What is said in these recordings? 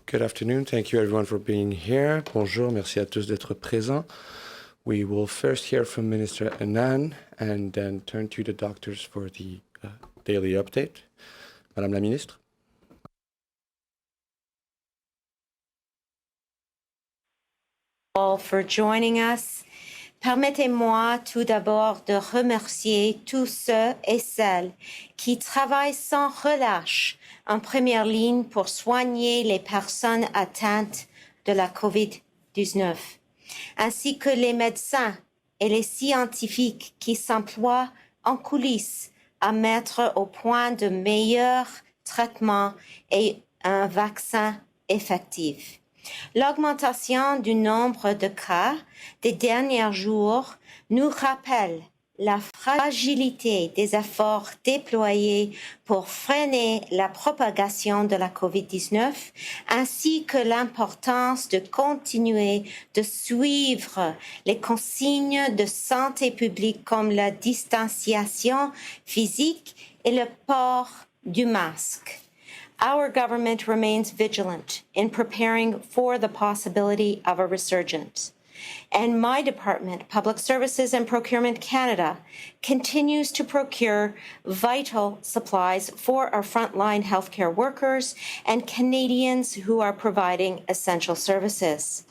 Good afternoon. Thank you everyone for being here. Bonjour, merci à tous d'être présents. We will first hear from Minister Anand and then turn to the doctors for the daily update. Madame la Ministre. All for joining us. Permettez-moi tout d'abord de remercier tous ceux et celles qui travaillent sans relâche en première ligne pour soigner les personnes atteintes de la COVID-19, ainsi que les médecins et les scientifiques qui s'emploient en coulisses à mettre au point de meilleurs traitements et un vaccin effectif. L'augmentation du nombre de cas des derniers jours nous rappelle la fragilité des efforts déployés pour freiner la propagation de la COVID-19, ainsi que l'importance de continuer de suivre les consignes de santé publique comme la distanciation physique et le port du masque. Our government remains vigilant in preparing for the possibility of a resurgence. And my department, Public Services and Procurement Canada, continues to procure vital supplies for our frontline healthcare workers and Canadians who are providing essential services.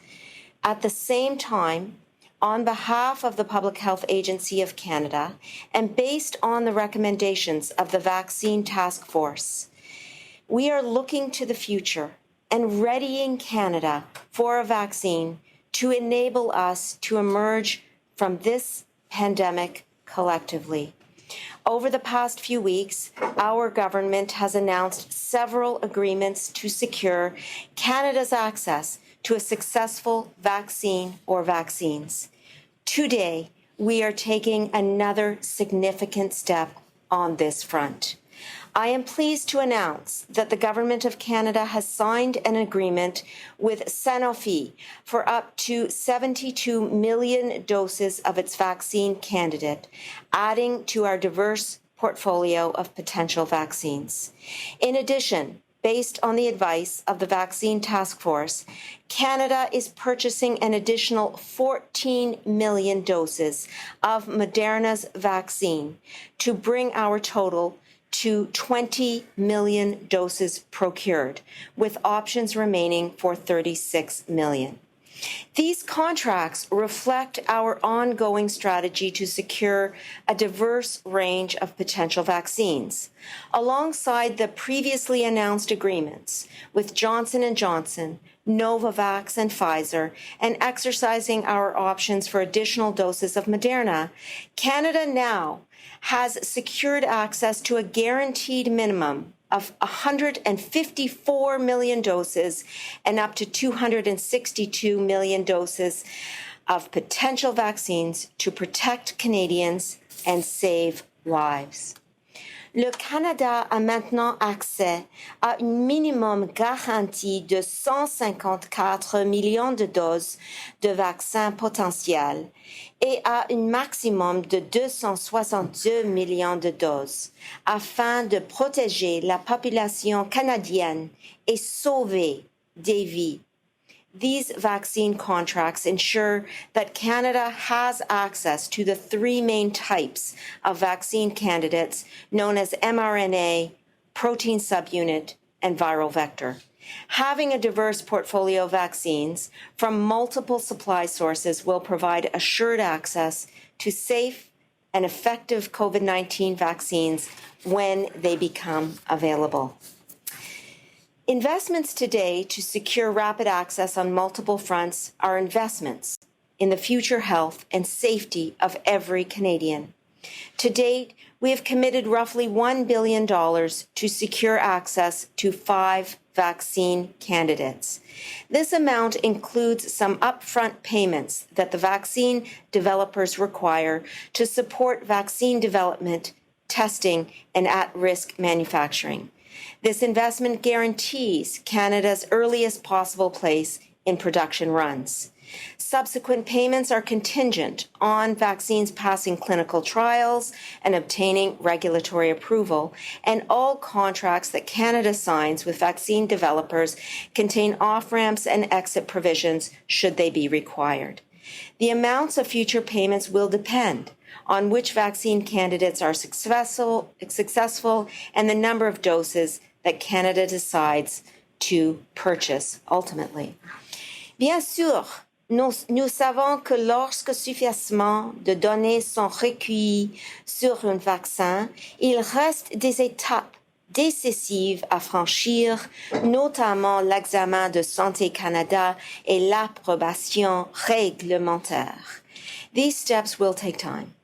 At the same time, on behalf of the Public Health Agency of Canada, and based on the recommendations of the Vaccine Task Force, we are looking to the future and readying Canada for a vaccine to enable us to emerge from this pandemic collectively. Over the past few weeks, our government has announced several agreements to secure Canada's access to a successful vaccine or vaccines. Today, we are taking another significant step on this front. I am pleased to announce that the Government of Canada has signed an agreement with Sanofi for up to 72 million doses of its vaccine candidate, adding to our diverse portfolio of potential vaccines. In addition, based on the advice of the Vaccine Task Force, Canada is purchasing an additional 14 million doses of Moderna's vaccine to bring our total to 20 million doses procured, with options remaining for 36 million. These contracts reflect our ongoing strategy to secure a diverse range of potential vaccines, alongside the previously announced agreements with Johnson & Johnson, Novavax and Pfizer, and exercising our options for additional doses of Moderna. Canada now has secured access to a guaranteed minimum of 154 million doses and up to 262 million doses of potential vaccines to protect Canadians and save lives. Le Canada a maintenant accès à une minimum garantie de 154 millions de doses de vaccins potentiels et à un maximum de 262 millions de doses afin de protéger la population canadienne et sauver des vies. These vaccine contracts ensure that Canada has access to the three main types of vaccine candidates known as mRNA, protein subunit, and viral vector. Having a diverse portfolio of vaccines from multiple supply sources will provide assured access to safe and effective COVID-19 vaccines when they become available. Investments today to secure rapid access on multiple fronts are investments in the future health and safety of every Canadian. To date, we have committed roughly $1 billion to secure access to 5 vaccine candidates. This amount includes some upfront payments that the vaccine developers require to support vaccine development, testing, and at-risk manufacturing. This investment guarantees Canada's earliest possible place in production runs. Subsequent payments are contingent on vaccines passing clinical trials and obtaining regulatory approval, and all contracts that Canada signs with vaccine developers contain off-ramps and exit provisions should they be required. The amounts of future payments will depend on which vaccine candidates are successful and the number of doses that Canada decides to purchase ultimately. Bien sûr, nous savons que lorsque suffisamment de données sont recueillies sur un vaccin, il reste des étapes décisives à franchir, notamment l'examen de Santé Canada et l'approbation réglementaire. These steps will take time,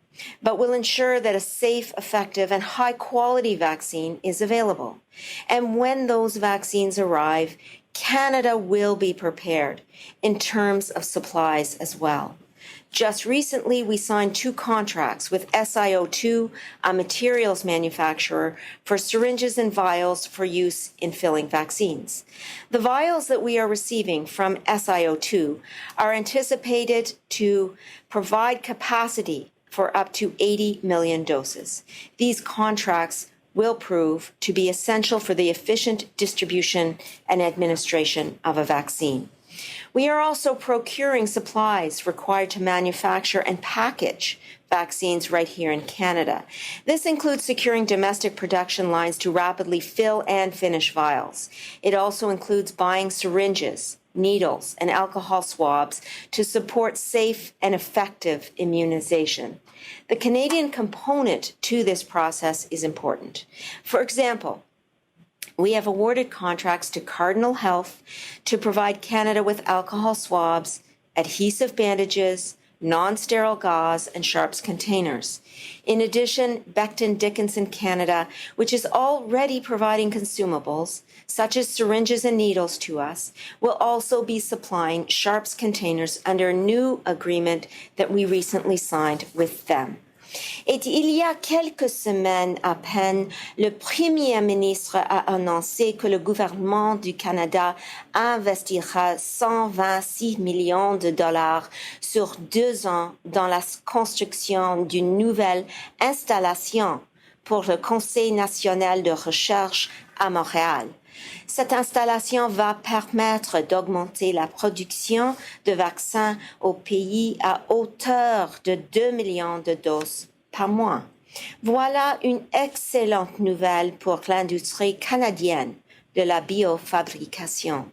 but will ensure that a safe, effective, and high-quality vaccine is available. And when those vaccines arrive, Canada will be prepared in terms of supplies as well. Just recently, we signed 2 contracts with SIO2, a materials manufacturer, for syringes and vials for use in filling vaccines. The vials that we are receiving from SIO2 are anticipated to provide capacity for up to 80 million doses. These contracts will prove to be essential for the efficient distribution and administration of a vaccine. We are also procuring supplies required to manufacture and package vaccines right here in Canada. This includes securing domestic production lines to rapidly fill and finish vials. It also includes buying syringes, needles, and alcohol swabs to support safe and effective immunization. The Canadian component to this process is important. For example, we have awarded contracts to Cardinal Health to provide Canada with alcohol swabs, adhesive bandages, non-sterile gauze, and sharps containers. In addition, Becton Dickinson Canada, which is already providing consumables, such as syringes and needles to us, will also be supplying sharps containers under a new agreement that we recently signed with them. Et il y a quelques semaines à peine, le Premier ministre a annoncé que le gouvernement du Canada investira 126 millions de dollars sur 2 ans dans la construction d'une nouvelle installation pour le Conseil national de recherche à Montréal. Cette installation va permettre d'augmenter la production de vaccins au pays à hauteur de 2 millions de doses par mois. Voilà une excellente nouvelle pour l'industrie canadienne de la biofabrication.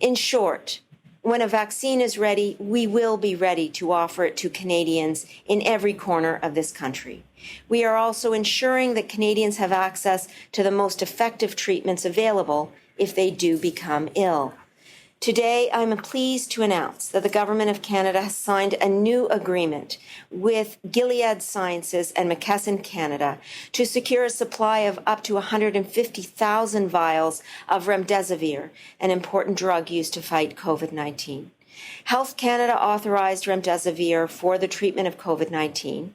In short, when a vaccine is ready, we will be ready to offer it to Canadians in every corner of this country. We are also ensuring that Canadians have access to the most effective treatments available if they do become ill. Today, I'm pleased to announce that the Government of Canada has signed a new agreement with Gilead Sciences and McKesson Canada to secure a supply of up to 150,000 vials of remdesivir, an important drug used to fight COVID-19. Health Canada authorized remdesivir for the treatment of COVID-19.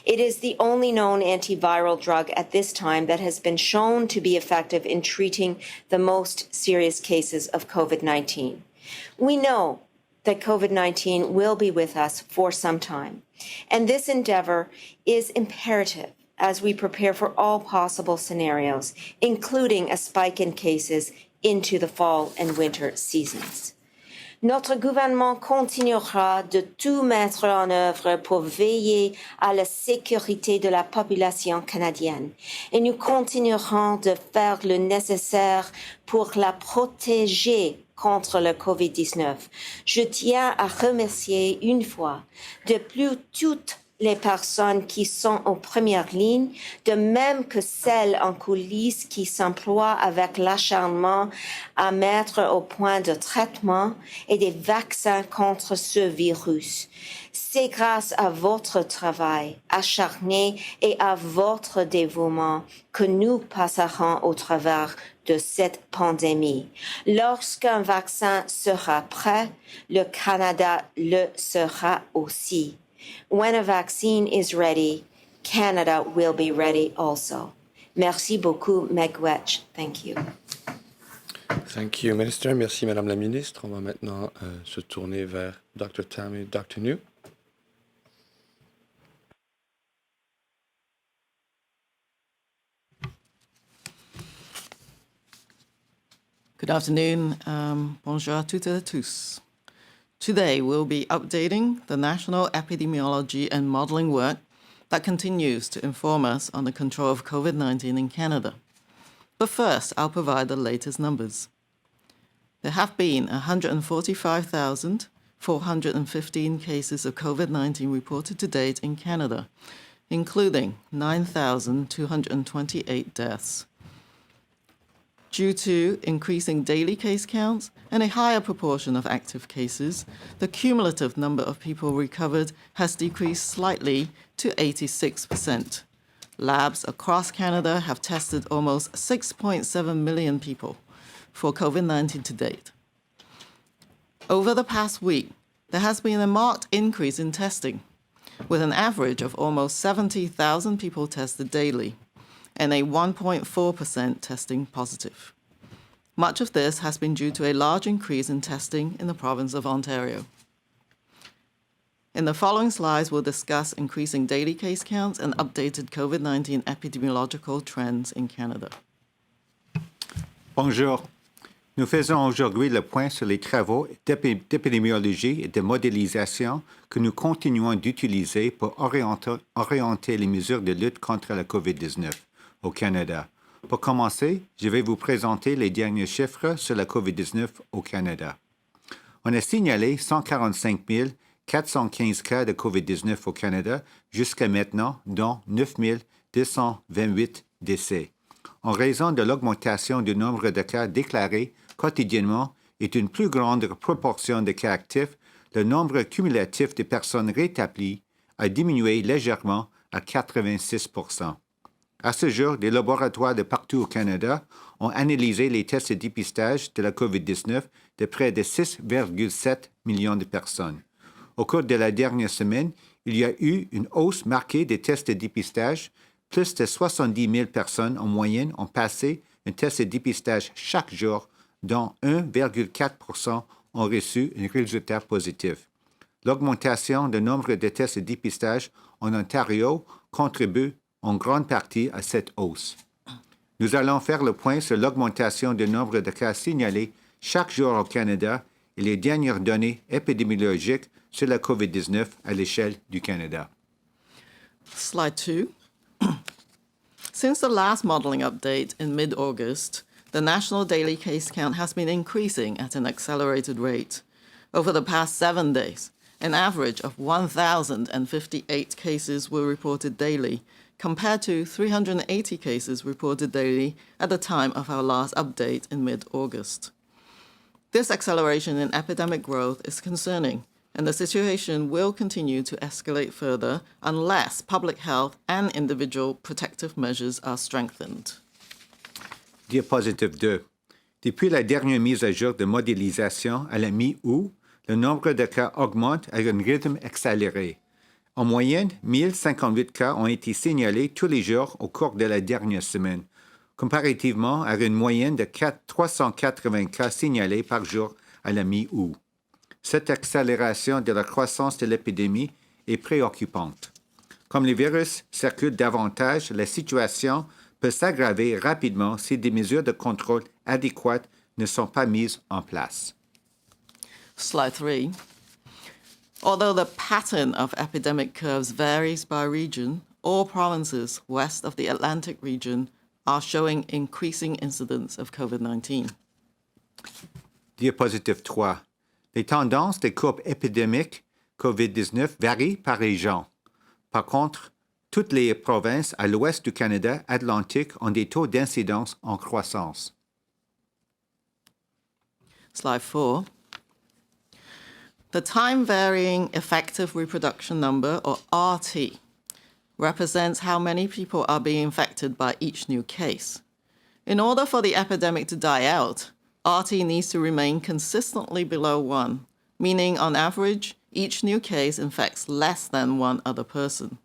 It is the only known antiviral drug at this time that has been shown to be effective in treating the most serious cases of COVID-19. We know that COVID-19 will be with us for some time, and this endeavor is imperative as we prepare for all possible scenarios, including a spike in cases into the fall and winter seasons. Notre gouvernement continuera de tout mettre en œuvre pour veiller à la sécurité de la population canadienne et nous continuerons de faire le nécessaire pour la protéger contre le COVID-19. Je tiens à remercier une fois de plus toutes les personnes qui sont en première ligne, de même que celles en coulisses qui s'emploient avec l'acharnement à mettre au point de traitement et des vaccins contre ce virus. C'est grâce à votre travail acharné et à votre dévouement que nous passerons au travers de cette pandémie. Lorsqu'un vaccin sera prêt, le Canada le sera aussi. When a vaccine is ready, Canada will be ready also. Merci beaucoup, Megwetch. Thank you. Thank you, Minister. Merci, Madame la Ministre. On va maintenant se tourner vers Dr. Tam et Dr. Njoo. Good afternoon. Bonjour à toutes et à tous. Today, we'll be updating the national epidemiology and modeling work that continues to inform us on the control of COVID-19 in Canada. But first, I'll provide the latest numbers. There have been 145,415 cases of COVID-19 reported to date in Canada, including 9,228 deaths. Due to increasing daily case counts and a higher proportion of active cases, the cumulative number of people recovered has decreased slightly to 86%. Labs across Canada have tested almost 6.7 million people for COVID-19 to date. Over the past week, there has been a marked increase in testing, with an average of almost 70,000 people tested daily, and a 1.4% testing positive. Much of this has been due to a large increase in testing in the province of Ontario. In the following slides, we'll discuss increasing daily case counts and updated COVID-19 epidemiological trends in Canada. Bonjour. Nous faisons aujourd'hui le point sur les travaux d'épidémiologie et de modélisation que nous continuons d'utiliser pour orienter les mesures de lutte contre la COVID-19 au Canada. Pour commencer, je vais vous présenter les derniers chiffres sur la COVID-19 au Canada. On a signalé 145 415 cas de COVID-19 au Canada jusqu'à maintenant, dont 9 228 décès. En raison de l'augmentation du nombre de cas déclarés quotidiennement et d'une plus grande proportion de cas actifs, le nombre cumulatif de personnes rétablies a diminué légèrement à 86 %. À ce jour, des laboratoires de partout au Canada ont analysé les tests de dépistage de la COVID-19 de près de 6,7 millions de personnes. Au cours de la dernière semaine, il y a eu une hausse marquée des tests de dépistage. Plus de 70 000 personnes en moyenne ont passé un test de dépistage chaque jour, dont 1,4 % ont reçu un résultat positif. L'augmentation du nombre de tests de dépistage en Ontario contribue en grande partie à cette hausse. Nous allons faire le point sur l'augmentation du nombre de cas signalés chaque jour au Canada et les dernières données épidémiologiques sur la COVID-19 à l'échelle du Canada. Slide 2. Since the last modeling update in mid-August, the national daily case count has been increasing at an accelerated rate. Over the past 7 days, an average of 1,058 cases were reported daily, compared to 380 cases reported daily at the time of our last update in mid-August. This acceleration in epidemic growth is concerning, and the situation will continue to escalate further unless public health and individual protective measures are strengthened. Diapositive 2. Depuis la dernière mise à jour de modélisation à la mi-août, le nombre de cas augmente à un rythme accéléré. En moyenne, 1058 cas ont été signalés tous les jours au cours de la dernière semaine, comparativement à une moyenne de 380 cas signalés par jour à la mi-août. Cette accélération de la croissance de l'épidémie est préoccupante. Comme le virus circule davantage, la situation peut s'aggraver rapidement si des mesures de contrôle adéquates ne sont pas mises en place. Slide 3. Although the pattern of epidemic curves varies by region, all provinces west of the Atlantic region are showing increasing incidence of COVID-19. Diapositive 3. Les tendances des courbes épidémiques COVID-19 varient par région. Par contre, toutes les provinces à l'ouest du Canada atlantique ont des taux d'incidence en croissance. Slide 4. The time-varying effective reproduction number, or RT, represents how many people are being infected by each new case. In order for the epidemic to die out, RT needs to remain consistently below 1, meaning on average, each new case infects less than one other person.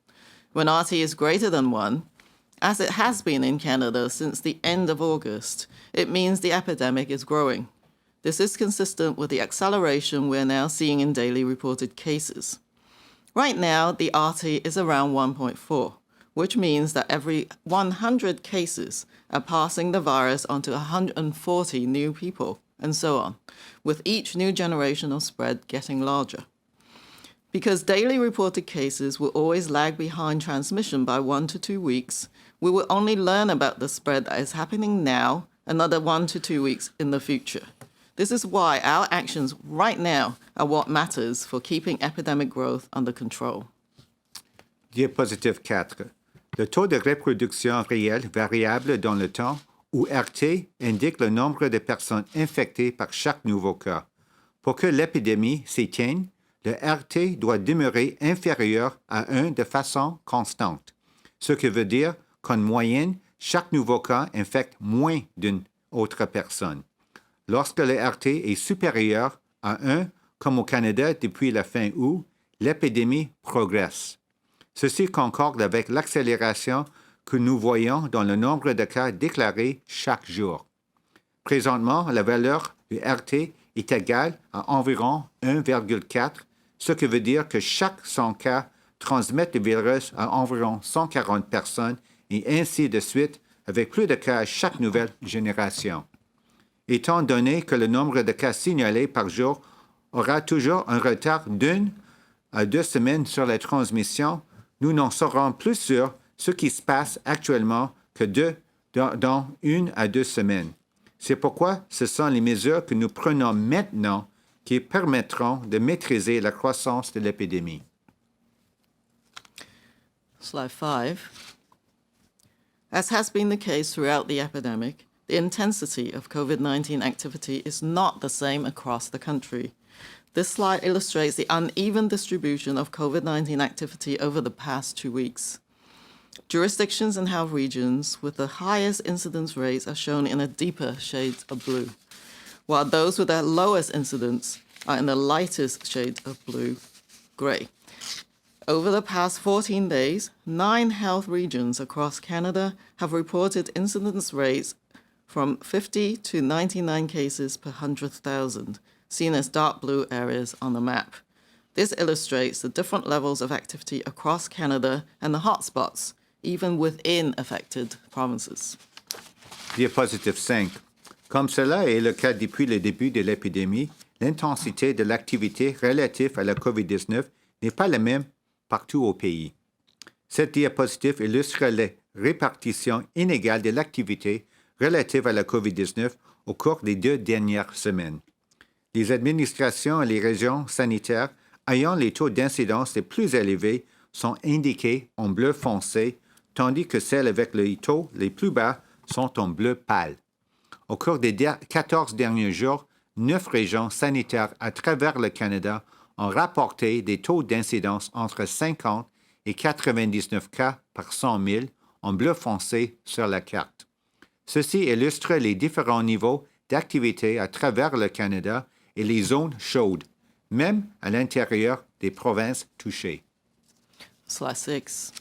When RT is greater than 1, As it has been in Canada since the end of August, it means the epidemic is growing. This is consistent with the acceleration we're now seeing in daily reported cases. Right now, the RT is around 1.4, which means that every 100 cases are passing the virus onto 140 new people, and so on, with each new generation of spread getting larger. Because daily reported cases will always lag behind transmission by 1 to 2 weeks, we will only learn about the spread that is happening now another 1 to 2 weeks in the future. This is why our actions right now are what matters for keeping epidemic growth under control. Diapositive 4. Le taux de reproduction réel variable dans le temps, ou RT, indique le nombre de personnes infectées par chaque nouveau cas. Pour que l'épidémie s'éteigne, le RT doit demeurer inférieur à 1 de façon constante, ce qui veut dire qu'en moyenne, chaque nouveau cas infecte moins d'une autre personne. Lorsque le RT est supérieur à 1, comme au Canada depuis la fin août, l'épidémie progresse. Ceci concorde avec l'accélération que nous voyons dans le nombre de cas déclarés chaque jour. Présentement, la valeur du RT est égale à environ 1,4, ce qui veut dire que chaque 100 cas transmettent le virus à environ 140 personnes et ainsi de suite avec plus de cas à chaque nouvelle génération. Étant donné que le nombre de cas signalés par jour aura toujours un retard d'1 à 2 semaines sur la transmission, nous n'en saurons plus sur ce qui se passe actuellement que dans 1 à 2 semaines. C'est pourquoi ce sont les mesures que nous prenons maintenant qui permettront de maîtriser la croissance de l'épidémie. Slide 5. As has been the case throughout the epidemic, the intensity of COVID-19 activity is not the same across the country. This slide illustrates the uneven distribution of COVID-19 activity over the past 2 weeks. Jurisdictions and health regions with the highest incidence rates are shown in a deeper shade of blue, while those with the lowest incidence are in the lightest shade of blue, gray. Over the past 14 days, 9 health regions across Canada have reported incidence rates from 50 to 99 cases per 100,000, seen as dark blue areas on the map. This illustrates the different levels of activity across Canada and the hotspots, even within affected provinces. Diapositive 5. Comme cela est le cas depuis le début de l'épidémie, l'intensité de l'activité relative à la COVID-19 n'est pas la même partout au pays. Cette diapositive illustre la répartition inégale de l'activité relative à la COVID-19 au cours des 2 dernières semaines. Les administrations et les régions sanitaires ayant les taux d'incidence les plus élevés sont indiqués en bleu foncé, tandis que celles avec les taux les plus bas sont en bleu pâle. Au cours des 14 derniers jours, 9 régions sanitaires à travers le Canada ont rapporté des taux d'incidence entre 50 et 99 cas par 100 000 en bleu foncé sur la carte. Ceci illustre les différents niveaux d'activité à travers le Canada et les zones chaudes, même à l'intérieur des provinces touchées. Slide 6.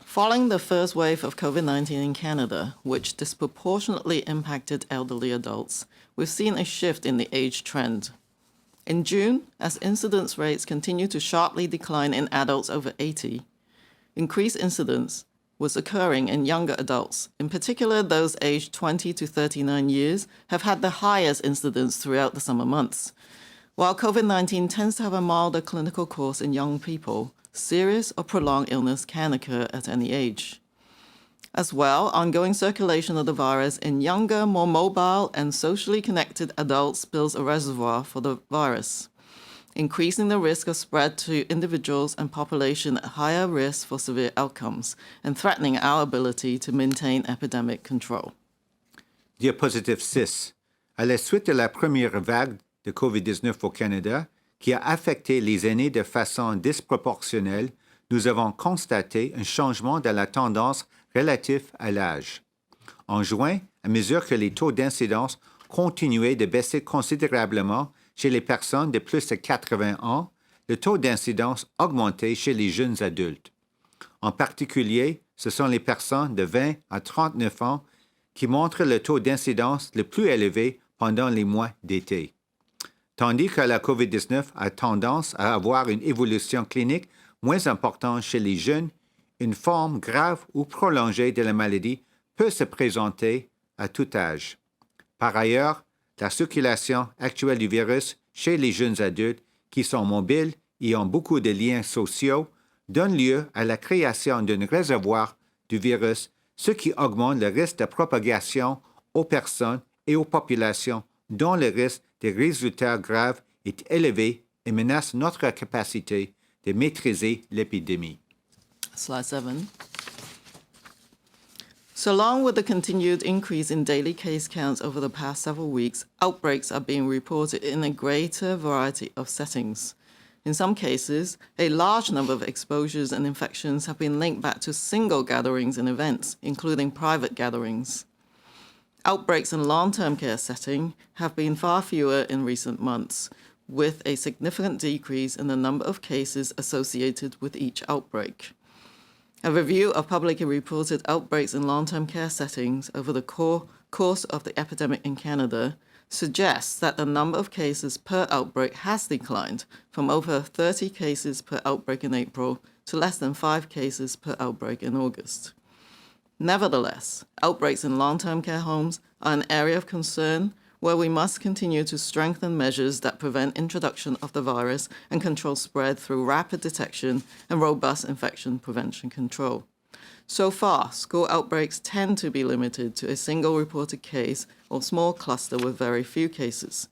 Following the first wave of COVID-19 in Canada, which disproportionately impacted elderly adults, we've seen a shift in the age trend. In June, as incidence rates continue to sharply decline in adults over 80, increased incidence was occurring in younger adults. In particular, those aged 20 to 39 years have had the highest incidence throughout the summer months. While COVID-19 tends to have a milder clinical course in young people, serious or prolonged illness can occur at any age. As well, ongoing circulation of the virus in younger, more mobile and socially connected adults builds a reservoir for the virus, increasing the risk of spread to individuals and population at higher risk for severe outcomes and threatening our ability to maintain epidemic control. Diapositive 6. À la suite de la première vague de COVID-19 au Canada, qui a affecté les aînés de façon disproportionnelle, nous avons constaté un changement dans la tendance relative à l'âge. En juin, à mesure que les taux d'incidence continuaient de baisser considérablement chez les personnes de plus de 80 ans, le taux d'incidence augmentait chez les jeunes adultes. En particulier, ce sont les personnes de 20 à 39 ans qui montrent le taux d'incidence le plus élevé pendant les mois d'été. Tandis que la COVID-19 a tendance à avoir une évolution clinique moins importante chez les jeunes, une forme grave ou prolongée de la maladie peut se présenter à tout âge. Par ailleurs, la circulation actuelle du virus chez les jeunes adultes qui sont mobiles et ont beaucoup de liens sociaux donne lieu à la création d'un réservoir du virus, ce qui augmente le risque de propagation aux personnes et aux populations dont le risque de résultats graves est élevé et menace notre capacité de maîtriser l'épidémie. Slide 7. So along with the continued increase in daily case counts over the past several weeks, outbreaks are being reported in a greater variety of settings. In some cases, a large number of exposures and infections have been linked back to single gatherings and events, including private gatherings. Outbreaks in long-term care setting have been far fewer in recent months, with a significant decrease in the number of cases associated with each outbreak. A review of publicly reported outbreaks in long-term care settings over the course of the epidemic in Canada suggests that the number of cases per outbreak has declined from over 30 cases per outbreak in April to less than 5 cases per outbreak in August. Nevertheless, outbreaks in long-term care homes are an area of concern where we must continue to strengthen measures that prevent introduction of the virus and control spread through rapid detection and robust infection prevention control. So far, school outbreaks tend to be limited to a single reported case or small cluster with very few cases.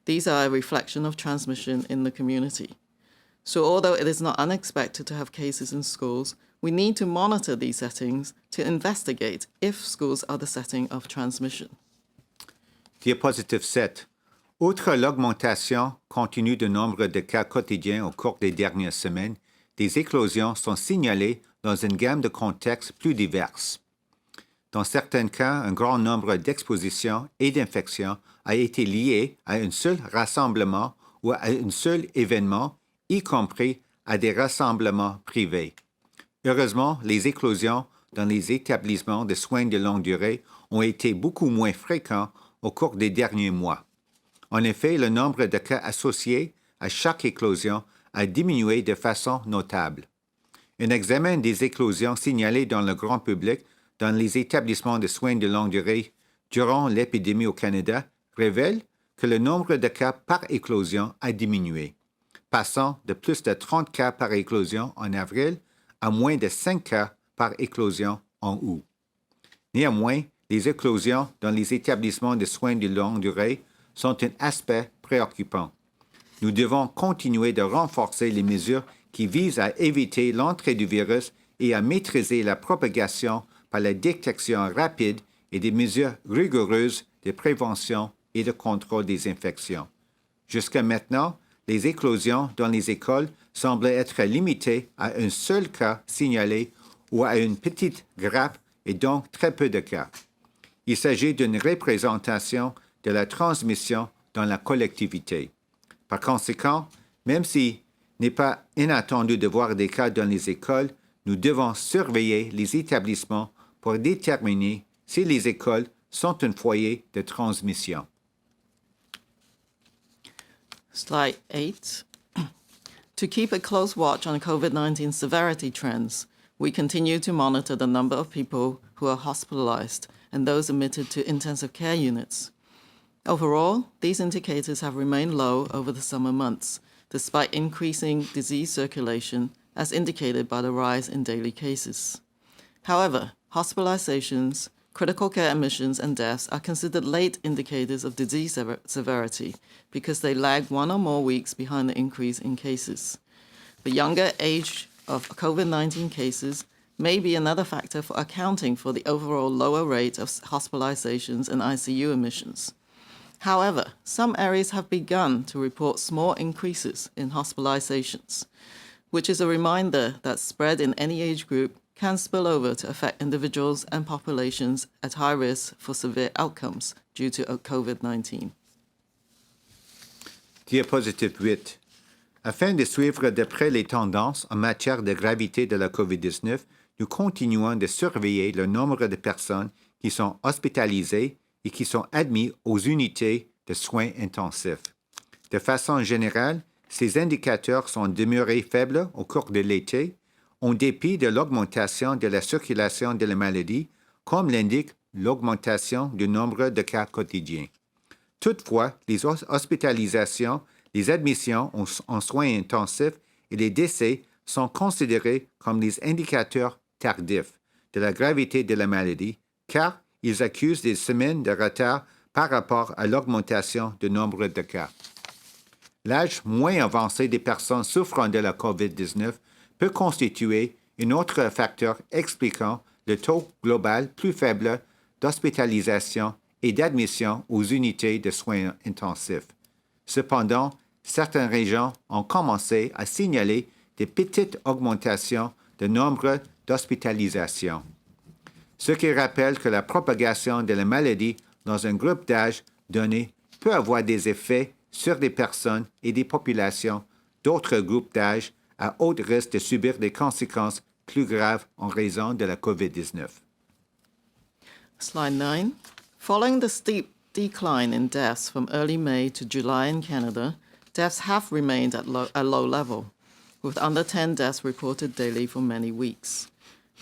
These are a reflection of transmission in the community. So although it is not unexpected to have cases in schools, we need to monitor these settings to investigate if schools are the setting of transmission. Diapositive 7. Outre l'augmentation continue du nombre de cas quotidiens au cours des dernières semaines, des éclosions sont signalées dans une gamme de contextes plus diverses. Dans certains cas, un grand nombre d'expositions et d'infections a été lié à un seul rassemblement ou à un seul événement, y compris à des rassemblements privés. Heureusement, les éclosions dans les établissements de soins de longue durée ont été beaucoup moins fréquents au cours des derniers mois. En effet, le nombre de cas associés à chaque éclosion a diminué de façon notable. Un examen des éclosions signalées dans le grand public dans les établissements de soins de longue durée durant l'épidémie au Canada révèle que le nombre de cas par éclosion a diminué, passant de plus de 30 cas par éclosion en avril à moins de 5 cas par éclosion en août. Néanmoins, les éclosions dans les établissements de soins de longue durée sont un aspect préoccupant. Nous devons continuer de renforcer les mesures qui visent à éviter l'entrée du virus et à maîtriser la propagation par la détection rapide et des mesures rigoureuses de prévention et de contrôle des infections. Jusqu'à maintenant, les éclosions dans les écoles semblent être limitées à un seul cas signalé ou à une petite grappe et donc très peu de cas. Il s'agit d'une représentation de la transmission dans la collectivité. Par conséquent, même s'il n'est pas inattendu de voir des cas dans les écoles, nous devons surveiller les établissements pour déterminer si les écoles sont un foyer de transmission. Slide 8. To keep a close watch on COVID-19 severity trends, we continue to monitor the number of people who are hospitalized and those admitted to intensive care units. Overall, these indicators have remained low over the summer months, despite increasing disease circulation, as indicated by the rise in daily cases. However, hospitalizations, critical care admissions, and deaths are considered late indicators of disease severity because they lag 1 or more weeks behind the increase in cases. The younger age of COVID-19 cases may be another factor for accounting for the overall lower rate of hospitalizations and ICU admissions. However, some areas have begun to report small increases in hospitalizations, which is a reminder that spread in any age group can spill over to affect individuals and populations at high risk for severe outcomes due to COVID-19. Diapositive 8. Afin de suivre de près les tendances en matière de gravité de la COVID-19, nous continuons de surveiller le nombre de personnes qui sont hospitalisées et qui sont admises aux unités de soins intensifs. De façon générale, ces indicateurs sont demeurés faibles au cours de l'été, en dépit de l'augmentation de la circulation de la maladie, comme l'indique l'augmentation du nombre de cas quotidiens. Toutefois, les hospitalisations, les admissions en soins intensifs et les décès sont considérés comme des indicateurs tardifs de la gravité de la maladie, car ils accusent des semaines de retard par rapport à l'augmentation du nombre de cas. L'âge moins avancé des personnes souffrant de la COVID-19 peut constituer un autre facteur expliquant le taux global plus faible d'hospitalisation et d'admission aux unités de soins intensifs. Cependant, certaines régions ont commencé à signaler des petites augmentations de nombre d'hospitalisations, ce qui rappelle que la propagation de la maladie dans un groupe d'âge donné peut avoir des effets sur des personnes et des populations d'autres groupes d'âge à haut risque de subir des conséquences plus graves en raison de la COVID-19. Slide 9. Following the steep decline in deaths from early May to July in Canada, deaths have remained at a low level, with under 10 deaths reported daily for many weeks.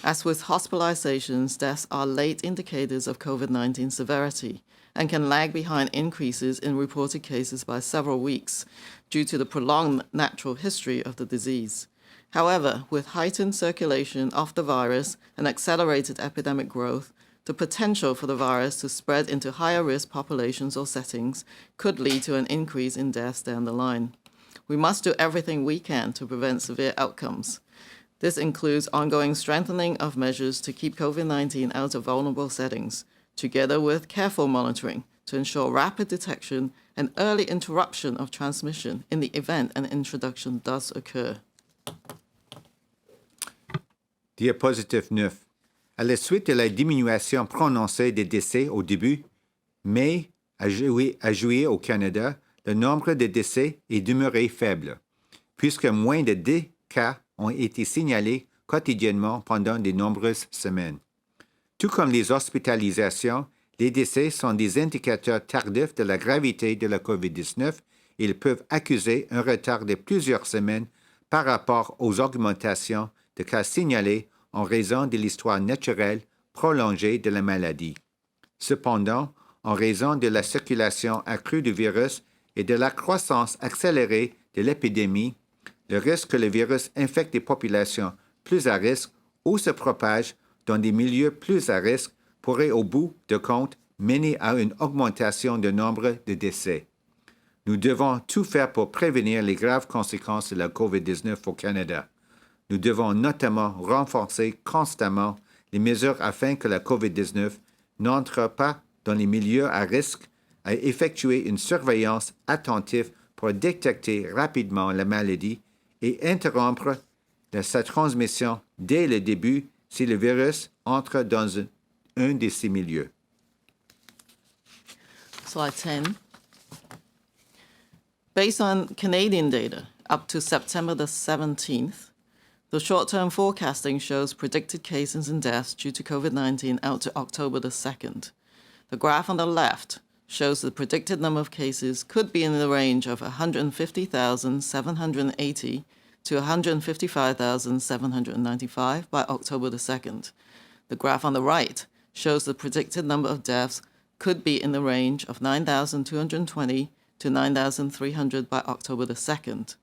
As with hospitalizations, deaths are late indicators of COVID-19 severity and can lag behind increases in reported cases by several weeks due to the prolonged natural history of the disease. However, with heightened circulation of the virus and accelerated epidemic growth, the potential for the virus to spread into higher-risk populations or settings could lead to an increase in deaths down the line. We must do everything we can to prevent severe outcomes. This includes ongoing strengthening of measures to keep COVID-19 out of vulnerable settings, together with careful monitoring to ensure rapid detection and early interruption of transmission in the event an introduction does occur. Diapositive 9. À la suite de la diminution prononcée des décès au début mai à juillet au Canada, le nombre de décès est demeuré faible, puisque moins de 10 cas ont été signalés quotidiennement pendant de nombreuses semaines. Tout comme les hospitalisations, les décès sont des indicateurs tardifs de la gravité de la COVID-19 et ils peuvent accuser un retard de plusieurs semaines par rapport aux augmentations de cas signalés en raison de l'histoire naturelle prolongée de la maladie. Cependant, en raison de la circulation accrue du virus et de la croissance accélérée de l'épidémie, le risque que le virus infecte des populations plus à risque ou se propage dans des milieux plus à risque pourrait au bout de compte mener à une augmentation du nombre de décès. Nous devons tout faire pour prévenir les graves conséquences de la COVID-19 au Canada. Nous devons notamment renforcer constamment les mesures afin que la COVID-19 n'entre pas dans les milieux à risque, à effectuer une surveillance attentive pour détecter rapidement la maladie et interrompre sa transmission dès le début si le virus entre dans un de ces milieux. Slide 10. Based on Canadian data up to September the 17th, the short-term forecasting shows predicted cases and deaths due to COVID-19 out to October the 2nd. The graph on the left shows the predicted number of cases could be in the range of 150,780 to 155,795 by October the 2nd. The graph on the right shows the predicted number of deaths could be in the range of 9,220 to 9,300 by October the 2nd.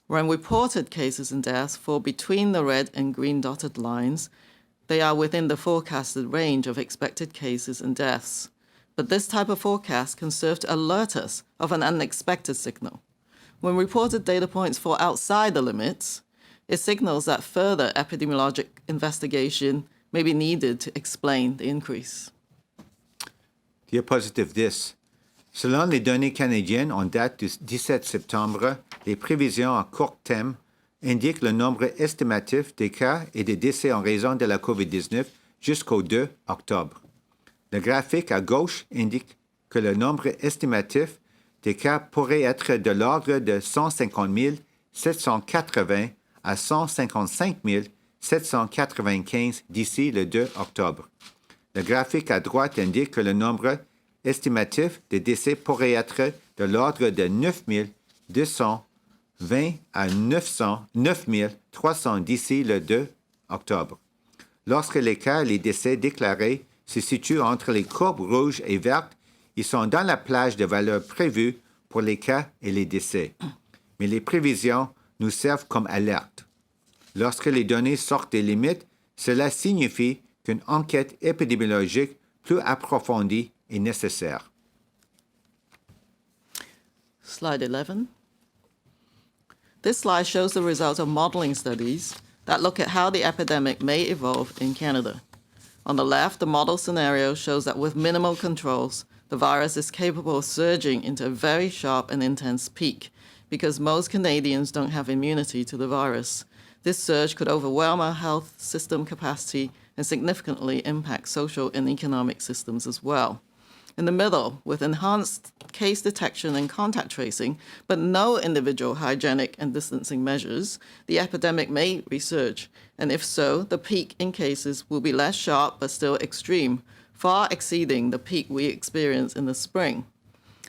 When reported cases and deaths fall between the red and green dotted lines, they are within the forecasted range of expected cases and deaths. But this type of forecast can serve to alert us of an unexpected signal. When reported data points fall outside the limits, it signals that further epidemiologic investigation may be needed to explain the increase. Diapositive 10. Selon les données canadiennes en date du 17 septembre, les prévisions à court terme indiquent le nombre estimatif des cas et des décès en raison de la COVID-19 jusqu'au 2 octobre. Le graphique à gauche indique que le nombre estimatif des cas pourrait être de l'ordre de 150 780 à 155 795 d'ici le 2 octobre. Le graphique à droite indique que le nombre estimatif de décès pourrait être de l'ordre de 9 220 à 9 300 d'ici le 2 octobre. Lorsque les cas et les décès déclarés se situent entre les courbes rouges et vertes, ils sont dans la plage de valeurs prévues pour les cas et les décès. Mais les prévisions nous servent comme alerte. Lorsque les données sortent des limites, cela signifie qu'une enquête épidémiologique plus approfondie est nécessaire. Slide 11. This slide shows the results of modeling studies that look at how the epidemic may evolve in Canada. On the left, the model scenario shows that with minimal controls, the virus is capable of surging into a very sharp and intense peak because most Canadians don't have immunity to the virus. This surge could overwhelm our health system capacity and significantly impact social and economic systems as well. In the middle, with enhanced case detection and contact tracing, but no individual hygienic and distancing measures, the epidemic may resurge. And if so, the peak in cases will be less sharp but still extreme, far exceeding the peak we experienced in the spring.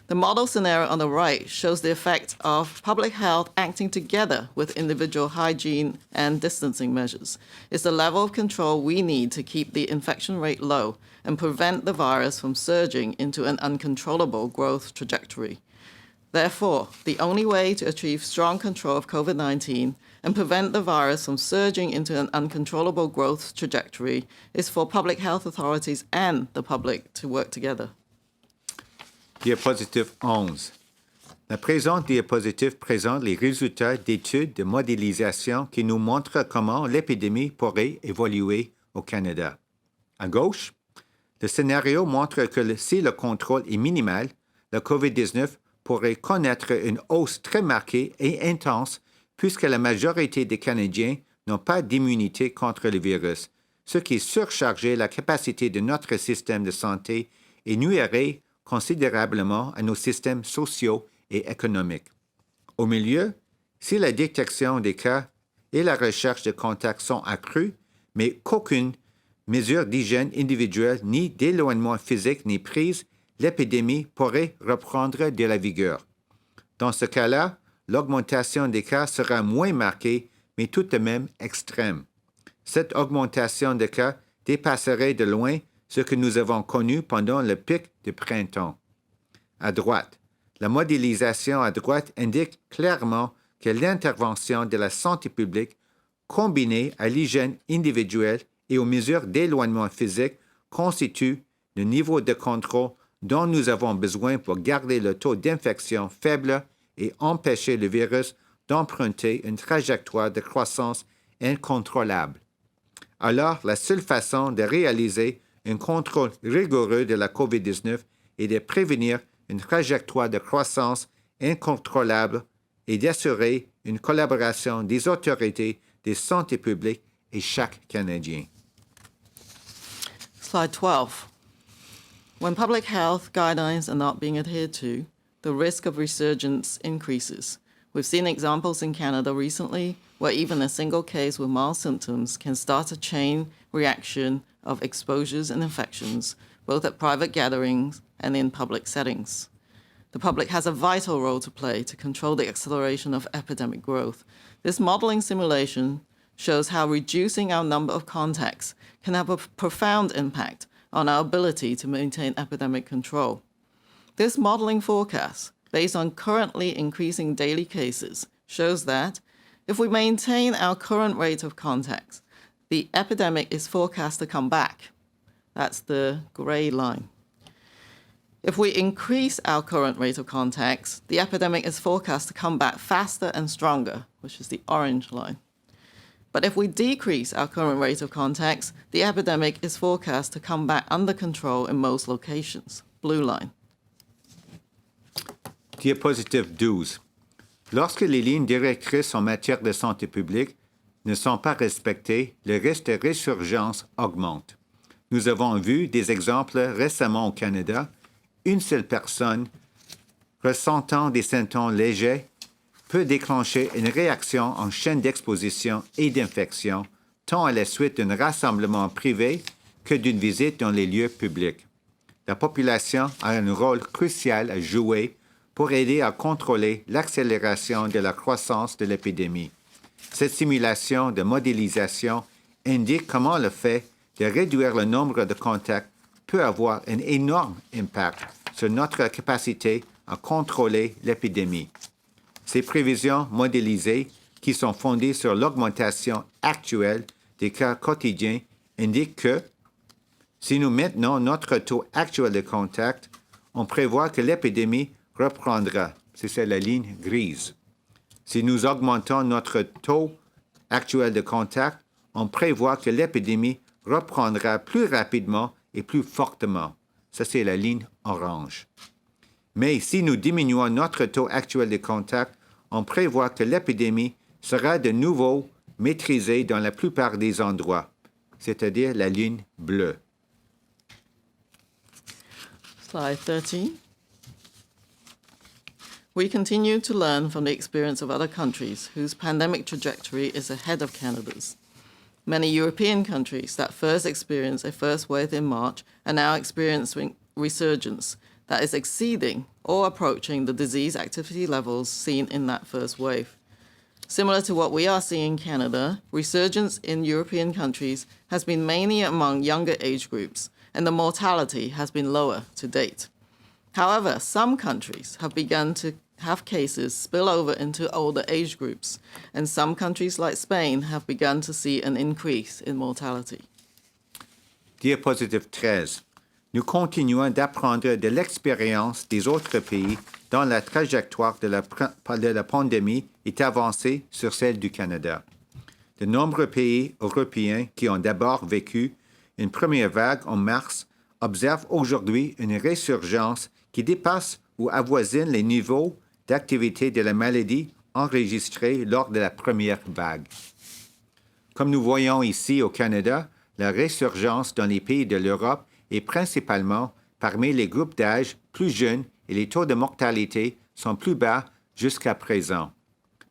The model scenario on the right shows the effect of public health acting together with individual hygiene and distancing measures. It's the level of control we need to keep the infection rate low and prevent the virus from surging into an uncontrollable growth trajectory. Therefore, the only way to achieve strong control of COVID-19 and prevent the virus from surging into an uncontrollable growth trajectory is for public health authorities and the public to work together. Diapositive 11. La présente diapositive présente les résultats d'études de modélisation qui nous montrent comment l'épidémie pourrait évoluer au Canada. À gauche, le scénario montre que si le contrôle est minimal, la COVID-19 pourrait connaître une hausse très marquée et intense puisque la majorité des Canadiens n'ont pas d'immunité contre le virus, ce qui surchargerait la capacité de notre système de santé et nuirait considérablement à nos systèmes sociaux et économiques. Au milieu, si la détection des cas et la recherche de contacts sont accrues, mais qu'aucune mesure d'hygiène individuelle ni d'éloignement physique n'est prise, l'épidémie pourrait reprendre de la vigueur. Dans ce cas-là, l'augmentation des cas sera moins marquée, mais tout de même extrême. Cette augmentation de cas dépasserait de loin ce que nous avons connu pendant le pic de printemps. À droite, la modélisation à droite indique clairement que l'intervention de la santé publique, combinée à l'hygiène individuelle et aux mesures d'éloignement physique, constitue le niveau de contrôle dont nous avons besoin pour garder le taux d'infection faible et empêcher le virus d'emprunter une trajectoire de croissance incontrôlable. Alors, la seule façon de réaliser un contrôle rigoureux de la COVID-19 est de prévenir une trajectoire de croissance incontrôlable et d'assurer une collaboration des autorités de santé publique et chaque Canadien. Slide 12. When public health guidelines are not being adhered to, the risk of resurgence increases. We've seen examples in Canada recently where even a single case with mild symptoms can start a chain reaction of exposures and infections, both at private gatherings and in public settings. The public has a vital role to play to control the acceleration of epidemic growth. This modeling simulation shows how reducing our number of contacts can have a profound impact on our ability to maintain epidemic control. This modeling forecast, based on currently increasing daily cases, shows that if we maintain our current rate of contacts, the epidemic is forecast to come back. That's the gray line. If we increase our current rate of contacts, the epidemic is forecast to come back faster and stronger, which is the orange line. But if we decrease our current rate of contacts, the epidemic is forecast to come back under control in most locations, blue line. Diapositive 12. Lorsque les lignes directrices en matière de santé publique ne sont pas respectées, le risque de résurgence augmente. Nous avons vu des exemples récemment au Canada. Une seule personne ressentant des symptômes légers peut déclencher une réaction en chaîne d'exposition et d'infection, tant à la suite d'un rassemblement privé que d'une visite dans les lieux publics. La population a un rôle crucial à jouer pour aider à contrôler l'accélération de la croissance de l'épidémie. Cette simulation de modélisation indique comment le fait de réduire le nombre de contacts peut avoir un énorme impact sur notre capacité à contrôler l'épidémie. Ces prévisions modélisées, qui sont fondées sur l'augmentation actuelle des cas quotidiens, indiquent que si nous maintenons notre taux actuel de contact, on prévoit que l'épidémie reprendra. C'est la ligne grise. Si nous augmentons notre taux actuel de contact, on prévoit que l'épidémie reprendra plus rapidement et plus fortement. Ça, c'est la ligne orange. Mais si nous diminuons notre taux actuel de contact, on prévoit que l'épidémie sera de nouveau maîtrisée dans la plupart des endroits, c'est-à-dire la ligne bleue. Slide 13. We continue to learn from the experience of other countries whose pandemic trajectory is ahead of Canada's. Many European countries that first experienced a first wave in March are now experiencing resurgence that is exceeding or approaching the disease activity levels seen in that first wave. Similar to what we are seeing in Canada, resurgence in European countries has been mainly among younger age groups, and the mortality has been lower to date. However, some countries have begun to have cases spill over into older age groups, and some countries like Spain have begun to see an increase in mortality. Diapositive 13. Nous continuons d'apprendre de l'expérience des autres pays dont la trajectoire de la pandémie est avancée sur celle du Canada. De nombreux pays européens qui ont d'abord vécu une première vague en mars observent aujourd'hui une résurgence qui dépasse ou avoisine les niveaux d'activité de la maladie enregistrés lors de la première vague. Comme nous voyons ici au Canada, la résurgence dans les pays de l'Europe est principalement parmi les groupes d'âge plus jeunes et les taux de mortalité sont plus bas jusqu'à présent.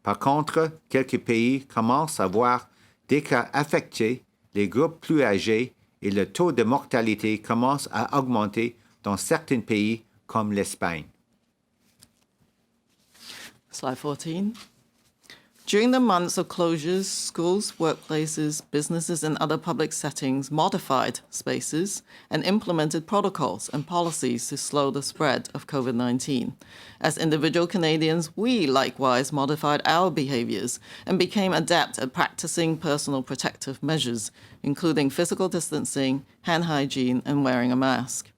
Par contre, quelques pays commencent à voir des cas affectés, les groupes plus âgés, et le taux de mortalité commence à augmenter dans certains pays comme l'Espagne. Slide 14. During the months of closures, schools, workplaces, businesses, and other public settings modified spaces and implemented protocols and policies to slow the spread of COVID-19. As individual Canadians, we likewise modified our behaviors and became adept at practicing personal protective measures, including physical distancing, hand hygiene, and wearing a mask.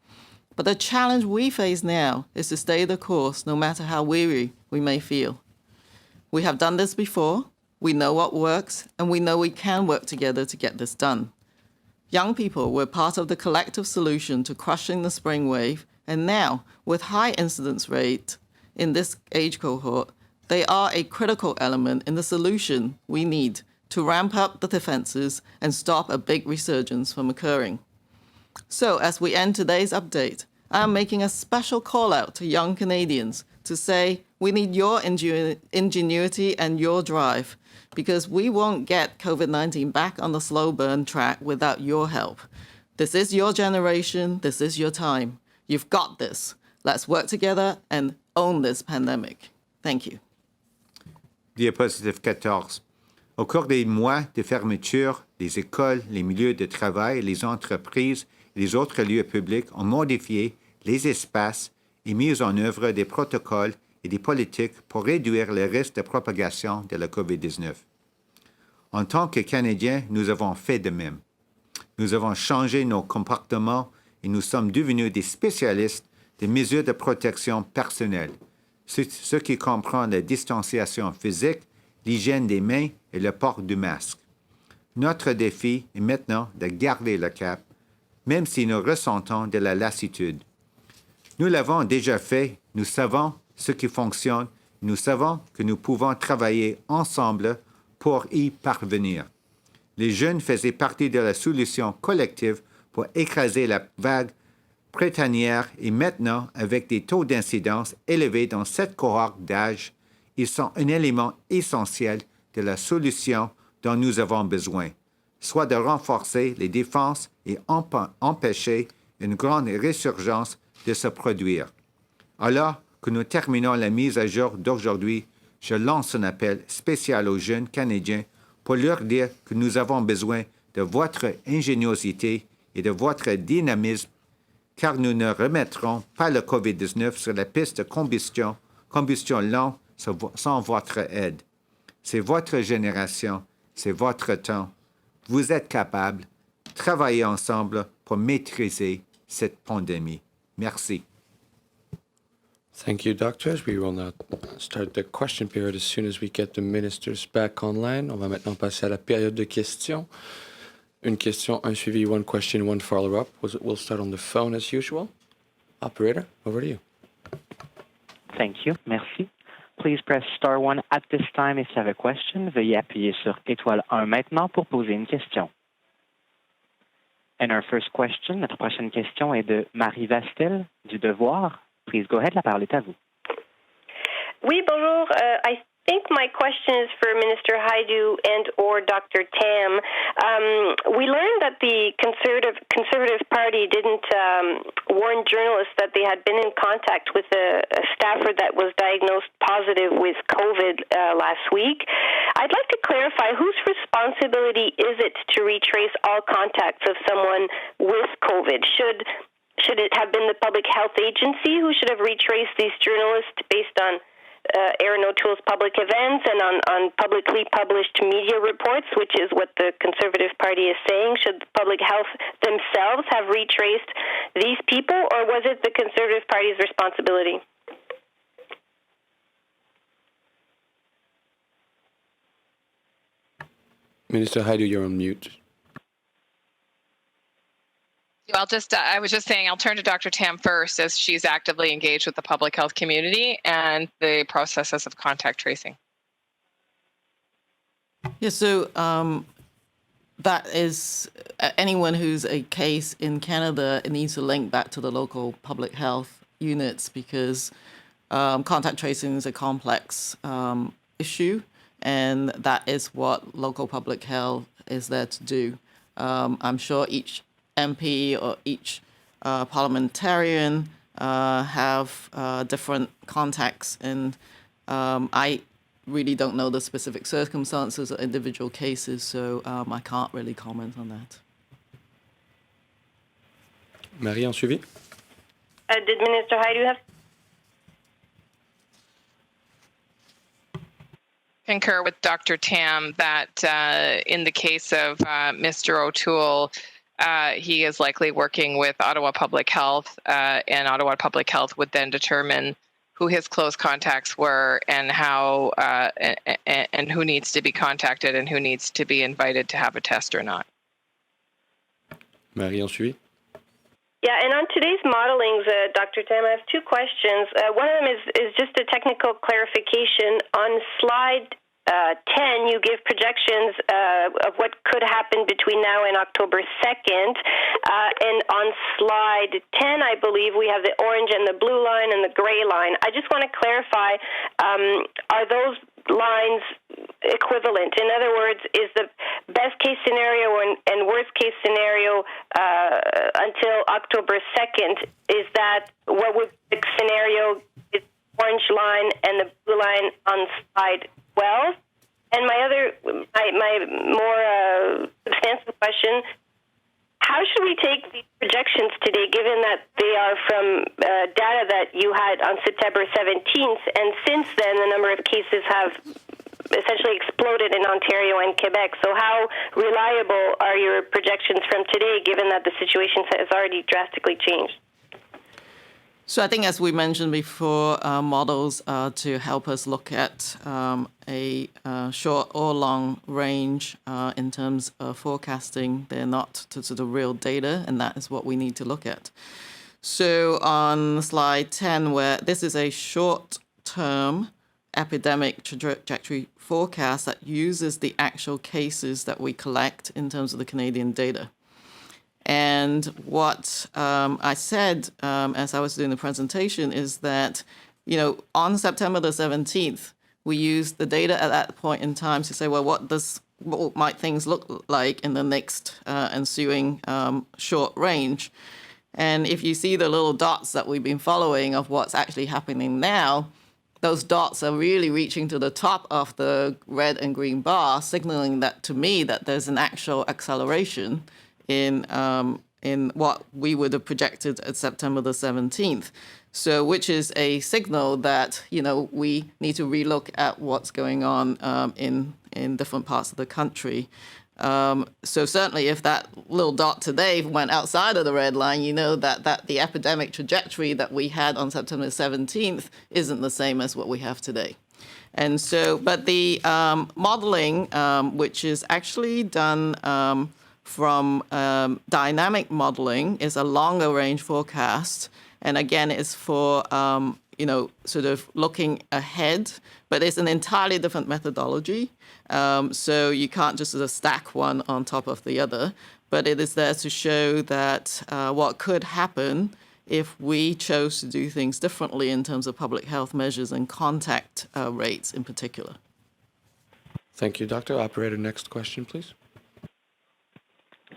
But the challenge we face now is to stay the course no matter how weary we may feel. We have done this before, we know what works, and we know we can work together to get this done. Young people were part of the collective solution to crushing the spring wave, and now, with high incidence rate in this age cohort, they are a critical element in the solution we need to ramp up the defenses and stop a big resurgence from occurring. So, as we end today's update, I am making a special call out to young Canadians to say, we need your ingenuity and your drive, because we won't get COVID-19 back on the slow burn track without your help. This is your generation, this is your time. You've got this. Let's work together and own this pandemic. Thank you. Diapositive 14. Au cours des mois de fermeture, les écoles, les milieux de travail, les entreprises et les autres lieux publics ont modifié les espaces et mis en œuvre des protocoles et des politiques pour réduire le risque de propagation de la COVID-19. En tant que Canadiens, nous avons fait de même. Nous avons changé nos comportements et nous sommes devenus des spécialistes des mesures de protection personnelle, ce qui comprend la distanciation physique, l'hygiène des mains et le port du masque. Notre défi est maintenant de garder le cap, même si nous ressentons de la lassitude. Nous l'avons déjà fait, nous savons ce qui fonctionne, nous savons que nous pouvons travailler ensemble pour y parvenir. Les jeunes faisaient partie de la solution collective pour écraser la vague printanière et maintenant, avec des taux d'incidence élevés dans cette cohorte d'âge, ils sont un élément essentiel de la solution dont nous avons besoin. soit de renforcer les défenses et empêcher une grande résurgence de se produire. Alors que nous terminons la mise à jour d'aujourd'hui, je lance un appel spécial aux jeunes Canadiens pour leur dire que nous avons besoin de votre ingéniosité et de votre dynamisme, car nous ne remettrons pas le COVID-19 sur la piste de combustion lente sans votre aide. C'est votre génération, c'est votre temps. Vous êtes capables. Travaillez ensemble pour maîtriser cette pandémie. Merci. Thank you, doctors. We will now start the question period as soon as we get the ministers back online. On va maintenant passer à la période de questions. Une question, un suivi, one question, one follow-up. We'll start on the phone as usual. Operator, over to you. Thank you. Merci. Please press star 1 at this time if you have a question. Veuillez appuyer sur étoile 1 maintenant pour poser une question. And our first question, notre prochaine question est de Marie Vastel du Devoir. Please go ahead, la parole est à vous. Oui, bonjour. I think my question is for Minister Hajdu and or Dr. Tam. We learned that the Conservative Party didn't warn journalists that they had been in contact with a staffer that was diagnosed positive with COVID last week. I'd like to clarify, whose responsibility is it to retrace all contacts of someone with COVID? Should it have been the Public Health Agency who should have retraced these journalists based on Aaron O'Toole's public events and on publicly published media reports, which is what the Conservative Party is saying? Should Public Health themselves have retraced these people, or was it the Conservative Party's responsibility? Minister Hajdu, you're on mute. I was just saying, I'll turn to Dr. Tam first, as she's actively engaged with the public health community and the processes of contact tracing. Yeah, so that is anyone who's a case in Canada, it needs to link back to the local public health units, because contact tracing is a complex issue, and that is what local public health is there to do. I'm sure each MP or each parliamentarian have different contacts, and I really don't know the specific circumstances of individual cases, so I can't really comment on that. Marie, en suivi? Did Minister Hajdu have? Concur with Dr. Tam that in the case of Mr. O'Toole, he is likely working with Ottawa Public Health, and Ottawa Public Health would then determine who his close contacts were and how and who needs to be contacted and who needs to be invited to have a test or not. Marie, en suivi? Yeah, and on today's modelings, Dr. Tam, I have two questions. One of them is just a technical clarification. On slide 10, you give projections of what could happen between now and October 2nd. And on slide 10, I believe we have the orange and the blue line and the gray line. I just want to clarify, are those lines equivalent? In other words, is the best case scenario and worst case scenario until October 2nd, is that what would the scenario is orange line and the blue line on slide 12? And my more substantial question, how should we take these projections today, given that they are from data that you had on September 17th, and since then the number of cases have essentially exploded in Ontario and Quebec? So how reliable are your projections from today, given that the situation has already drastically changed? So I think, as we mentioned before, models are to help us look at a short or long range in terms of forecasting. They're not to sort of real data, and that is what we need to look at. So on slide 10, where this is a short-term epidemic trajectory forecast that uses the actual cases that we collect in terms of the Canadian data. And what I said as I was doing the presentation is that, on September the 17th, we used the data at that point in time to say, well, what does what might things look like in the next ensuing short range. And if you see the little dots that we've been following of what's actually happening now, those dots are really reaching to the top of the red and green bar, signaling that to me that there's an actual acceleration in what we would have projected at September the 17th. So, which is a signal that, we need to relook at what's going on in different parts of the country. So certainly if that little dot today went outside of the red line, that the epidemic trajectory that we had on September 17th isn't the same as what we have today. And so, but the modeling, which is actually done from dynamic modeling, is a longer range forecast. And again, it's for, sort of looking ahead, but it's an entirely different methodology. So you can't just sort of stack one on top of the other, but it is there to show that what could happen if we chose to do things differently in terms of public health measures and contact rates in particular. Thank you, Doctor. Operator, next question, please.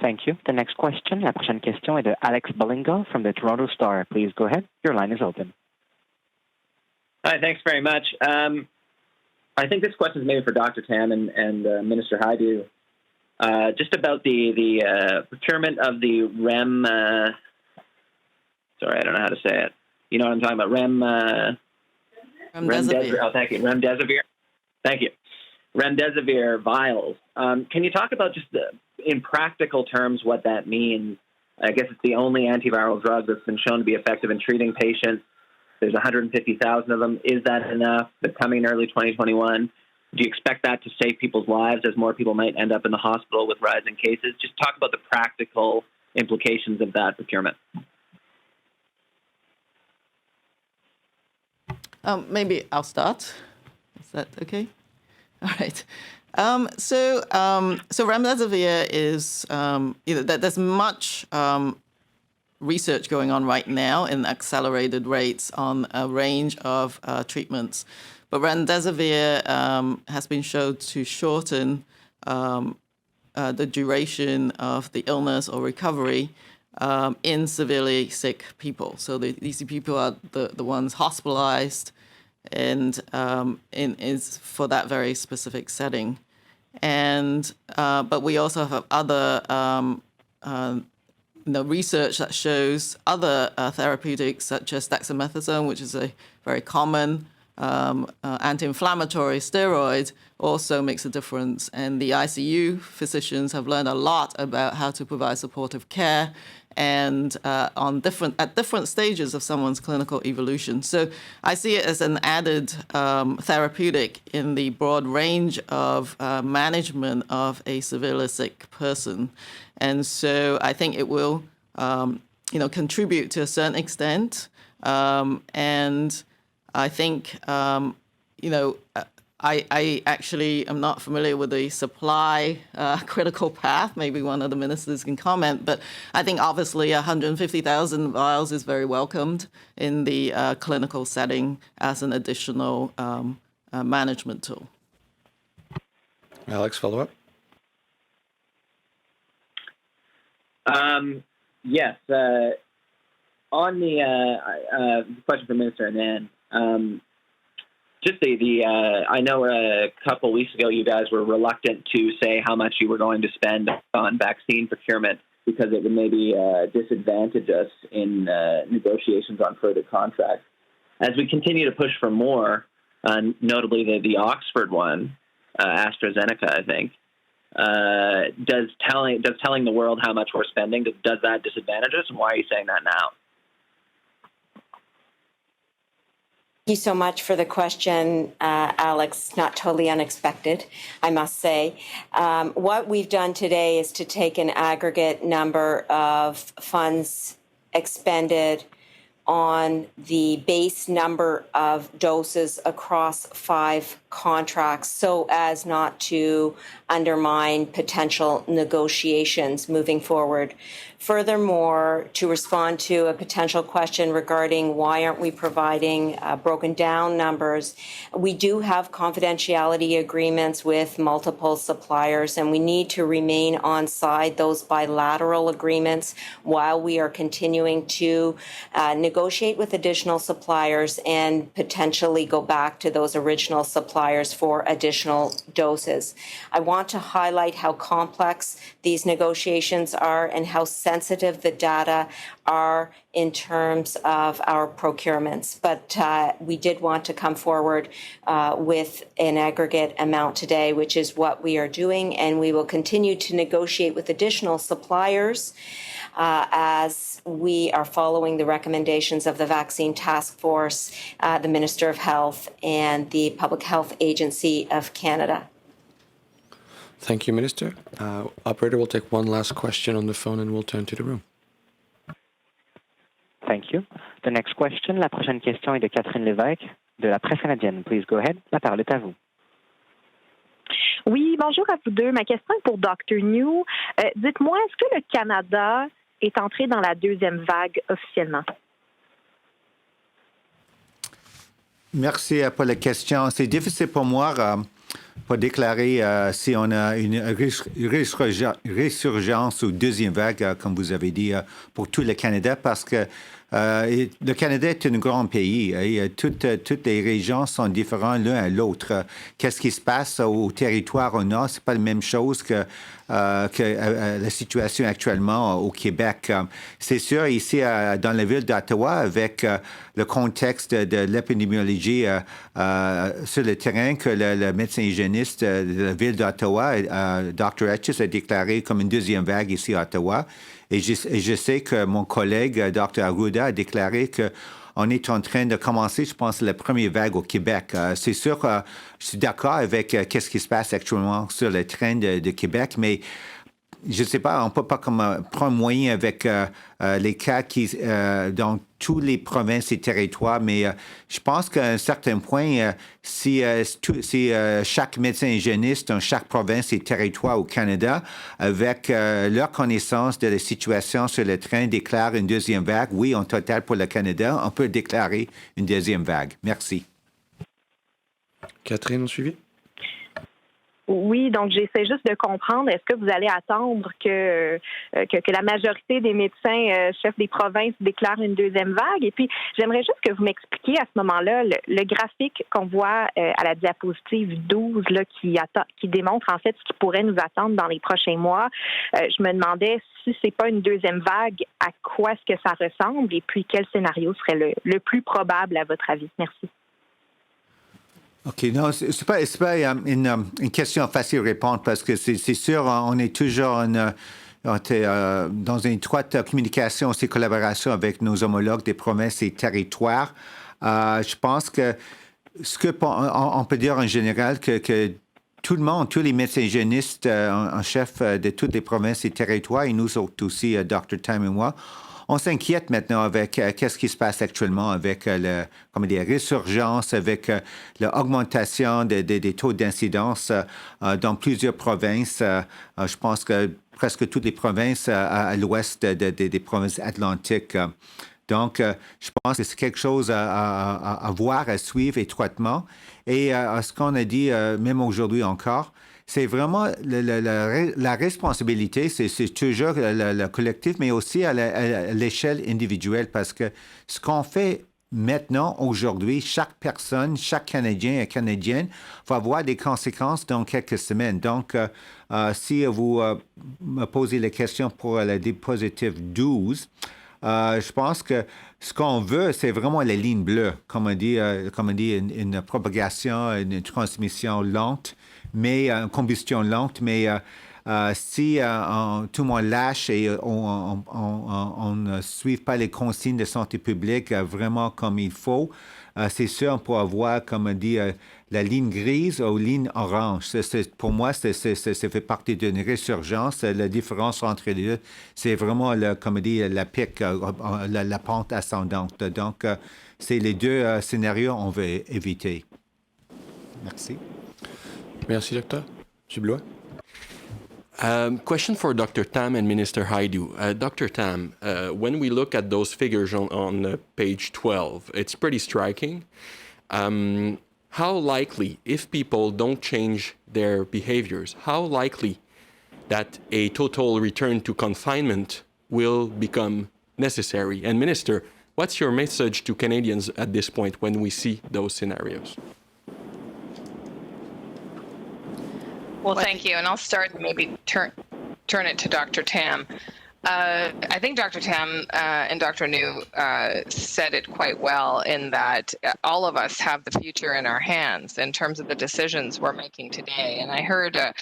Thank you. The next question, la prochaine question est de Alex Bellinga from the Toronto Star. Please go ahead. Your line is open. Hi, thanks very much. I think this question is maybe for Dr. Tam and Minister Hajdu. Just about the procurement of the REM. Sorry, I don't know how to say it. You know what I'm talking about? Remdesivir. Oh, thank you. Remdesivir. Thank you. Remdesivir vials. Can you talk about just in practical terms what that means? I guess it's the only antiviral drug that's been shown to be effective in treating patients. There's 150,000 of them. Is that enough? They're coming in early 2021. Do you expect that to save people's lives as more people might end up in the hospital with rising cases? Just talk about the practical implications of that procurement. Maybe I'll start. Is that okay? All right. So remdesivir is, there's much research going on right now in accelerated rates on a range of treatments. But remdesivir has been shown to shorten the duration of the illness or recovery in severely sick people. So these people are the ones hospitalized and is for that very specific setting. And but we also have other research that shows other therapeutics such as dexamethasone, which is a very common anti-inflammatory steroid, also makes a difference. And the ICU physicians have learned a lot about how to provide supportive care and at different stages of someone's clinical evolution. So I see it as an added therapeutic in the broad range of management of a severely sick person. And so I think it will, contribute to a certain extent. And I think, I actually am not familiar with the supply critical path. Maybe one of the ministers can comment. But I think obviously 150,000 vials is very welcomed in the clinical setting as an additional management tool. Alex, follow up? Yes. On the question for Minister Anand, just I know a couple weeks ago you guys were reluctant to say how much you were going to spend on vaccine procurement because it would maybe disadvantage us in negotiations on further contracts. As we continue to push for more, notably the Oxford one, AstraZeneca, I think, does telling the world how much we're spending, does that disadvantage us? And why are you saying that now? Thank you so much for the question, Alex. Not totally unexpected, I must say. What we've done today is to take an aggregate number of funds expended on the base number of doses across 5 contracts so as not to undermine potential negotiations moving forward. Furthermore, to respond to a potential question regarding why aren't we providing broken down numbers, we do have confidentiality agreements with multiple suppliers, and we need to remain on side those bilateral agreements while we are continuing to negotiate with additional suppliers and potentially go back to those original suppliers for additional doses. I want to highlight how complex these negotiations are and how sensitive the data are in terms of our procurements. But we did want to come forward with an aggregate amount today, which is what we are doing, and we will continue to negotiate with additional suppliers as we are following the recommendations of the Vaccine Task Force, the Minister of Health, and the Public Health Agency of Canada. Thank you, Minister. Operator, we'll take one last question on the phone and we'll turn to the room. Thank you. The next question, la prochaine question est de Catherine Lévesque de la Presse canadienne. Please go ahead. La parole est à vous. Oui, bonjour à vous deux. Ma question est pour Dr. Njoo. Dites-moi, est-ce que le Canada est entré dans la deuxième vague officiellement? Merci pour la question. C'est difficile pour moi pour déclarer si on a une résurgence ou deuxième vague, comme vous avez dit, pour tout le Canada, parce que le Canada est un grand pays et toutes les régions sont différentes l'un à l'autre. Qu'est-ce qui se passe au territoire au nord? C'est pas la même chose que la situation actuellement au Québec. C'est sûr, ici, dans la ville d'Ottawa, avec le contexte de l'épidémiologie sur le terrain, que le médecin hygiéniste de la ville d'Ottawa, Dr. Etches, a déclaré comme une deuxième vague ici à Ottawa. Et je sais que mon collègue, Dr. Arruda, a déclaré qu'on est en train de commencer, je pense, la première vague au Québec. C'est sûr que je suis d'accord avec qu'est-ce qui se passe actuellement sur le train de Québec, mais je ne sais pas, on ne peut pas prendre moyen avec les cas qui dans toutes les provinces et territoires, mais je pense qu'à un certain point, si chaque médecin hygiéniste dans chaque province et territoire au Canada, avec leur connaissance de la situation sur le train, déclare une deuxième vague, oui, en total pour le Canada, on peut déclarer une deuxième vague. Merci. Catherine, on suivi? Oui, donc j'essaie juste de comprendre, est-ce que vous allez attendre que la majorité des médecins chefs des provinces déclarent une deuxième vague? Et puis, j'aimerais juste que vous m'expliquiez à ce moment-là le graphique qu'on voit à la diapositive 12 là, qui démontre en fait ce qui pourrait nous attendre dans les prochains mois. Je me demandais si c'est pas une deuxième vague, à quoi est-ce que ça ressemble et puis quel scénario serait le plus probable à votre avis? Merci. OK, non, c'est pas une question facile à répondre parce que c'est sûr, on est toujours dans une étroite communication et collaboration avec nos homologues des provinces et territoires. Je pense que on peut dire en général que tout le monde, tous les médecins hygiénistes en chef de toutes les provinces et territoires, et nous autres aussi, Dr. Tam et moi, on s'inquiète maintenant avec qu'est-ce qui se passe actuellement avec des résurgences, avec l'augmentation des taux d'incidence dans plusieurs provinces. Je pense que presque toutes les provinces à l'ouest des provinces atlantiques. Donc, je pense que c'est quelque chose à voir, à suivre étroitement. Et ce qu'on a dit, même aujourd'hui encore, c'est vraiment la responsabilité, c'est toujours le collectif, mais aussi à l'échelle individuelle, parce que ce qu'on fait maintenant, aujourd'hui, chaque personne, chaque Canadien et Canadienne va avoir des conséquences dans quelques semaines. Donc, si vous me posez la question pour la diapositive 12, je pense que ce qu'on veut, c'est vraiment la ligne bleue, comme on dit, une propagation, une transmission lente, mais une combustion lente, mais si tout le monde lâche et on ne suit pas les consignes de santé publique vraiment comme il faut, c'est sûr, on pourra voir, comme on dit, la ligne grise ou ligne orange. Pour moi, ça fait partie d'une résurgence. La différence entre les deux, c'est vraiment, comme on dit, la pique, la pente ascendante. Donc, c'est les deux scénarios qu'on veut éviter. Merci. Merci, docteur. M. Blois. Question for Dr. Tam and Minister Hajdu. Dr. Tam, when we look at those figures on page 12, it's pretty striking. How likely, if people don't change their behaviors, how likely that a total return to confinement will become necessary? And Minister, what's your message to Canadians at this point when we see those scenarios? Well, thank you. And I'll start and maybe turn it to Dr. Tam. I think Dr. Tam and Dr. Njoo said it quite well in that all of us have the future in our hands in terms of the decisions we're making today. And I heard a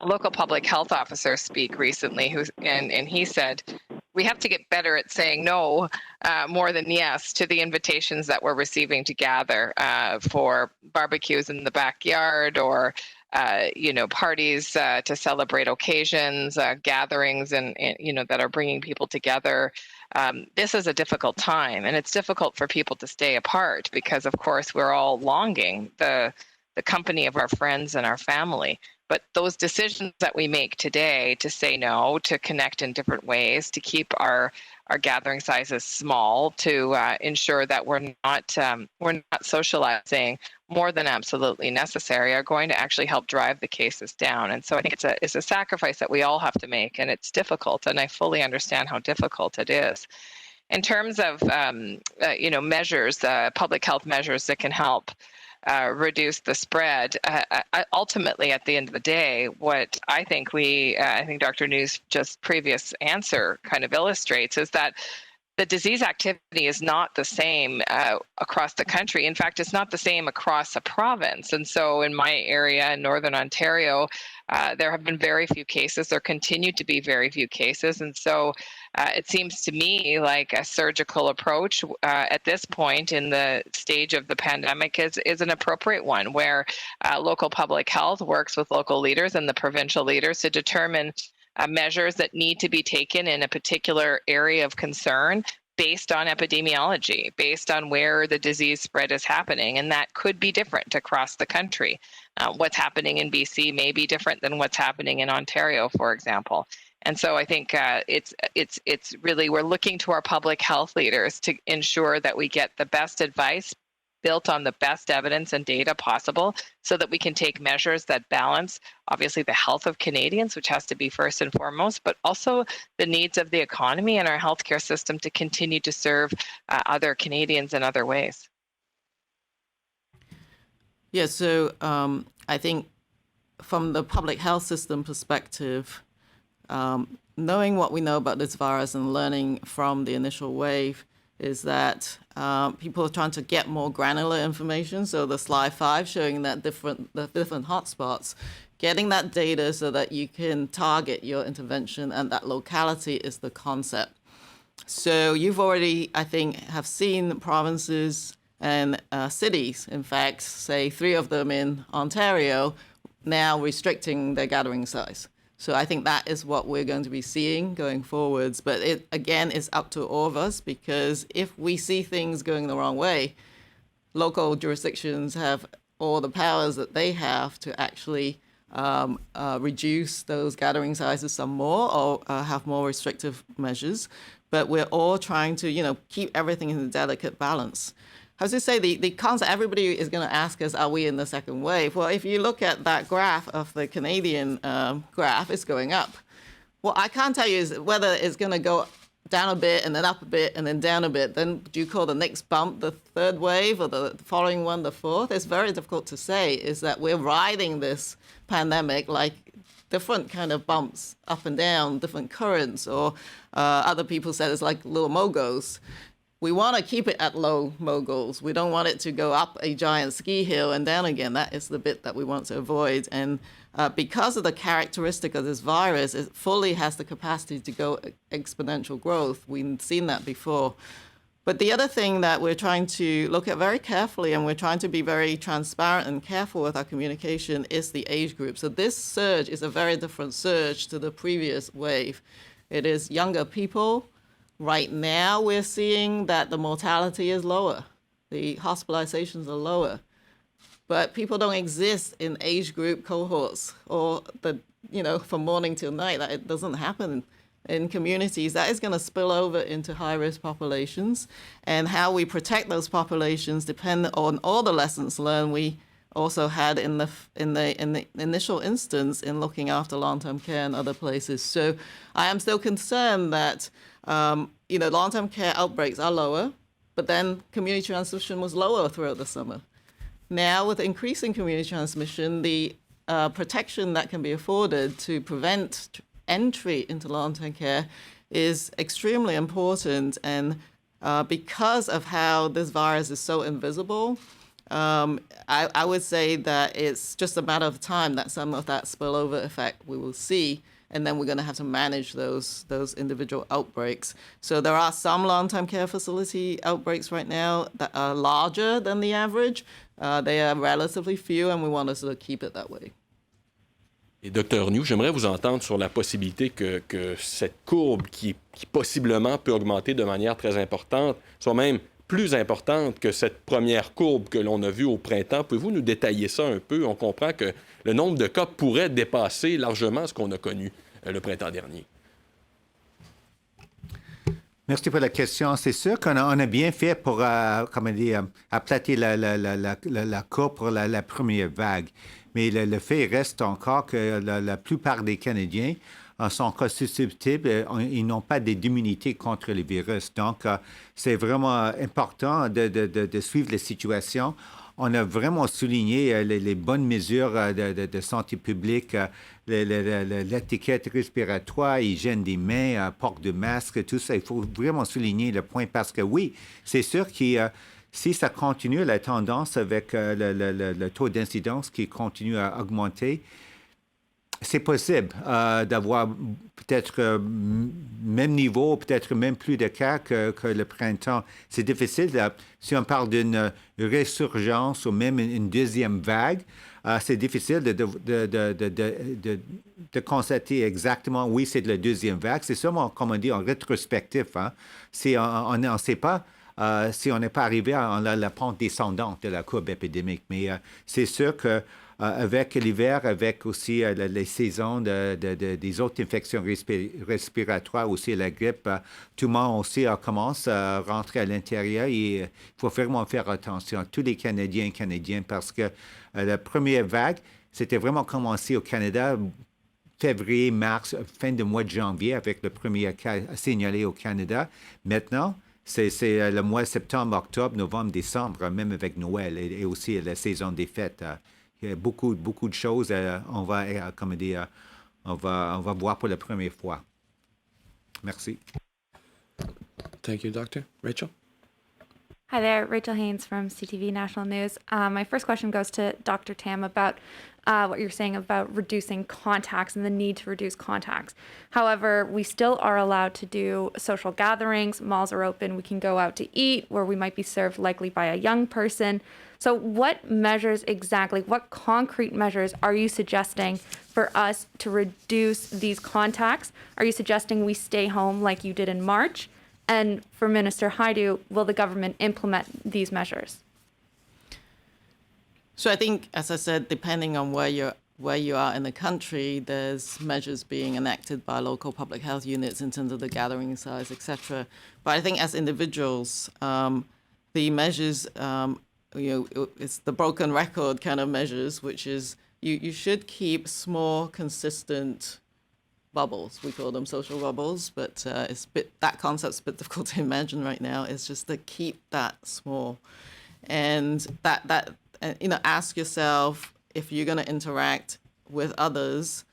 local public health officer speak recently, and he said, we have to get better at saying no more than yes to the invitations that we're receiving to gather for barbecues in the backyard or parties to celebrate occasions, gatherings, and that are bringing people together. This is a difficult time, and it's difficult for people to stay apart because, of course, we're all longing the company of our friends and our family. But those decisions that we make today to say no, to connect in different ways, to keep our gathering sizes small, to ensure that we're not socializing more than absolutely necessary, are going to actually help drive the cases down. And so I think it's a sacrifice that we all have to make, and it's difficult. And I fully understand how difficult it is. In terms of measures, public health measures that can help reduce the spread. Ultimately, at the end of the day, what I think Dr. Njoo's just previous answer kind of illustrates is that the disease activity is not the same across the country. In fact, it's not the same across a province. And so in my area in Northern Ontario, there have been very few cases. There continue to be very few cases. And so it seems to me like a surgical approach at this point in the stage of the pandemic is an appropriate one, where local public health works with local leaders and the provincial leaders to determine measures that need to be taken in a particular area of concern based on epidemiology, based on where the disease spread is happening. And that could be different across the country. What's happening in BC may be different than what's happening in Ontario, for example. And so I think it's really, we're looking to our public health leaders to ensure that we get the best advice built on the best evidence and data possible so that we can take measures that balance, obviously, the health of Canadians, which has to be first and foremost, but also the needs of the economy and our healthcare system to continue to serve other Canadians in other ways. Yeah, so I think from the public health system perspective, knowing what we know about this virus and learning from the initial wave is that people are trying to get more granular information. So the slide 5 showing that the different hotspots, getting that data so that you can target your intervention, and that locality is the concept. So you've already, I think, have seen provinces and cities, in fact, say 3 of them in Ontario, now restricting their gathering size. So I think that is what we're going to be seeing going forwards. But it, again, is up to all of us, because if we see things going the wrong way, local jurisdictions have all the powers that they have to actually reduce those gathering sizes some more, or have more restrictive measures. But we're all trying to, keep everything in a delicate balance. I was going to say, the concept, everybody is going to ask us, are we in the second wave? Well, if you look at that graph of the Canadian graph, it's going up. What I can't tell you is whether it's going to go down a bit and then up a bit and then down a bit. Then do you call the next bump the third wave, or the following one the fourth? It's very difficult to say. Is that we're riding this pandemic like different kind of bumps up and down, different currents, or other people said it's like little moguls. We want to keep it at low moguls. We don't want it to go up a giant ski hill and down again. That is the bit that we want to avoid. And because of the characteristic of this virus, it fully has the capacity to go exponential growth. We've seen that before. But the other thing that we're trying to look at very carefully, and we're trying to be very transparent and careful with our communication, is the age group. So this surge is a very different surge to the previous wave. It is younger people. Right now, we're seeing that the mortality is lower. The hospitalizations are lower. But people don't exist in age group cohorts or from morning till night. That it doesn't happen in communities. That is going to spill over into high-risk populations, and how we protect those populations depend on all the lessons learned we also had in the initial instance in looking after long-term care in other places. So I am still concerned that long-term care outbreaks are lower, but then community transmission was lower throughout the summer. Now, with increasing community transmission, the protection that can be afforded to prevent entry into long-term care is extremely important. And because of how this virus is so invisible, I would say that it's just a matter of time that some of that spillover effect we will see, and then we're going to have to manage those individual outbreaks. So there are some long-term care facility outbreaks right now that are larger than the average. They are relatively few, and we want to sort of keep it that way. Et Dr. Njoo, j'aimerais vous entendre sur la possibilité que cette courbe qui possiblement peut augmenter de manière très importante soit même plus importante que cette première courbe que l'on a vue au printemps. Pouvez-vous nous détailler ça un peu? On comprend que le nombre de cas pourrait dépasser largement ce qu'on a connu le printemps dernier. Merci pour la question. C'est sûr qu'on a bien fait pour aplatir la courbe pour la première vague. Mais le fait reste encore que la plupart des Canadiens sont encore susceptibles, ils n'ont pas d'immunité contre le virus. Donc, c'est vraiment important de suivre la situation. On a vraiment souligné les bonnes mesures de santé publique, l'étiquette respiratoire, hygiène des mains, port de masque, tout ça. Il faut vraiment souligner le point parce que oui, c'est sûr que si ça continue, la tendance avec le taux d'incidence qui continue à augmenter, c'est possible d'avoir peut-être même niveau, peut-être même plus de cas que le printemps. C'est difficile. Si on parle d'une résurgence ou même une deuxième vague, c'est difficile de constater exactement, oui, c'est de la deuxième vague. C'est seulement, comme on dit, en rétrospectif. Hein. Si on ne sait pas si on n'est pas arrivé à la pente descendante de la courbe épidémique. Mais c'est sûr que avec l'hiver, avec aussi les saisons des autres infections respiratoires, aussi la grippe, tout le monde aussi commence à rentrer à l'intérieur et il faut vraiment faire attention, tous les Canadiens, parce que la première vague, c'était vraiment commencé au Canada, février, mars, fin du mois de janvier, avec le premier cas signalé au Canada. Maintenant, c'est le mois de septembre, octobre, novembre, décembre, même avec Noël et aussi la saison des fêtes. Il y a beaucoup de choses, on va voir pour la première fois. Merci. Thank you, Doctor. Rachel? Hi there, Rachel Haynes from CTV National News. My first question goes to Dr. Tam about what you're saying about reducing contacts and the need to reduce contacts. However, we still are allowed to do social gatherings. Malls are open. We can go out to eat where we might be served likely by a young person. So what measures exactly, what concrete measures are you suggesting for us to reduce these contacts? Are you suggesting we stay home like you did in March? And for Minister Hajdu, will the government implement these measures? So I think, as I said, depending on where you are in the country, there's measures being enacted by local public health units in terms of the gathering size, etc. But I think as individuals, the measures, it's the broken record kind of measures, which is you should keep small, consistent bubbles. We call them social bubbles, but that concept's a bit difficult to imagine right now. It's just to keep that small, and that ask yourself, if you're going to interact with others,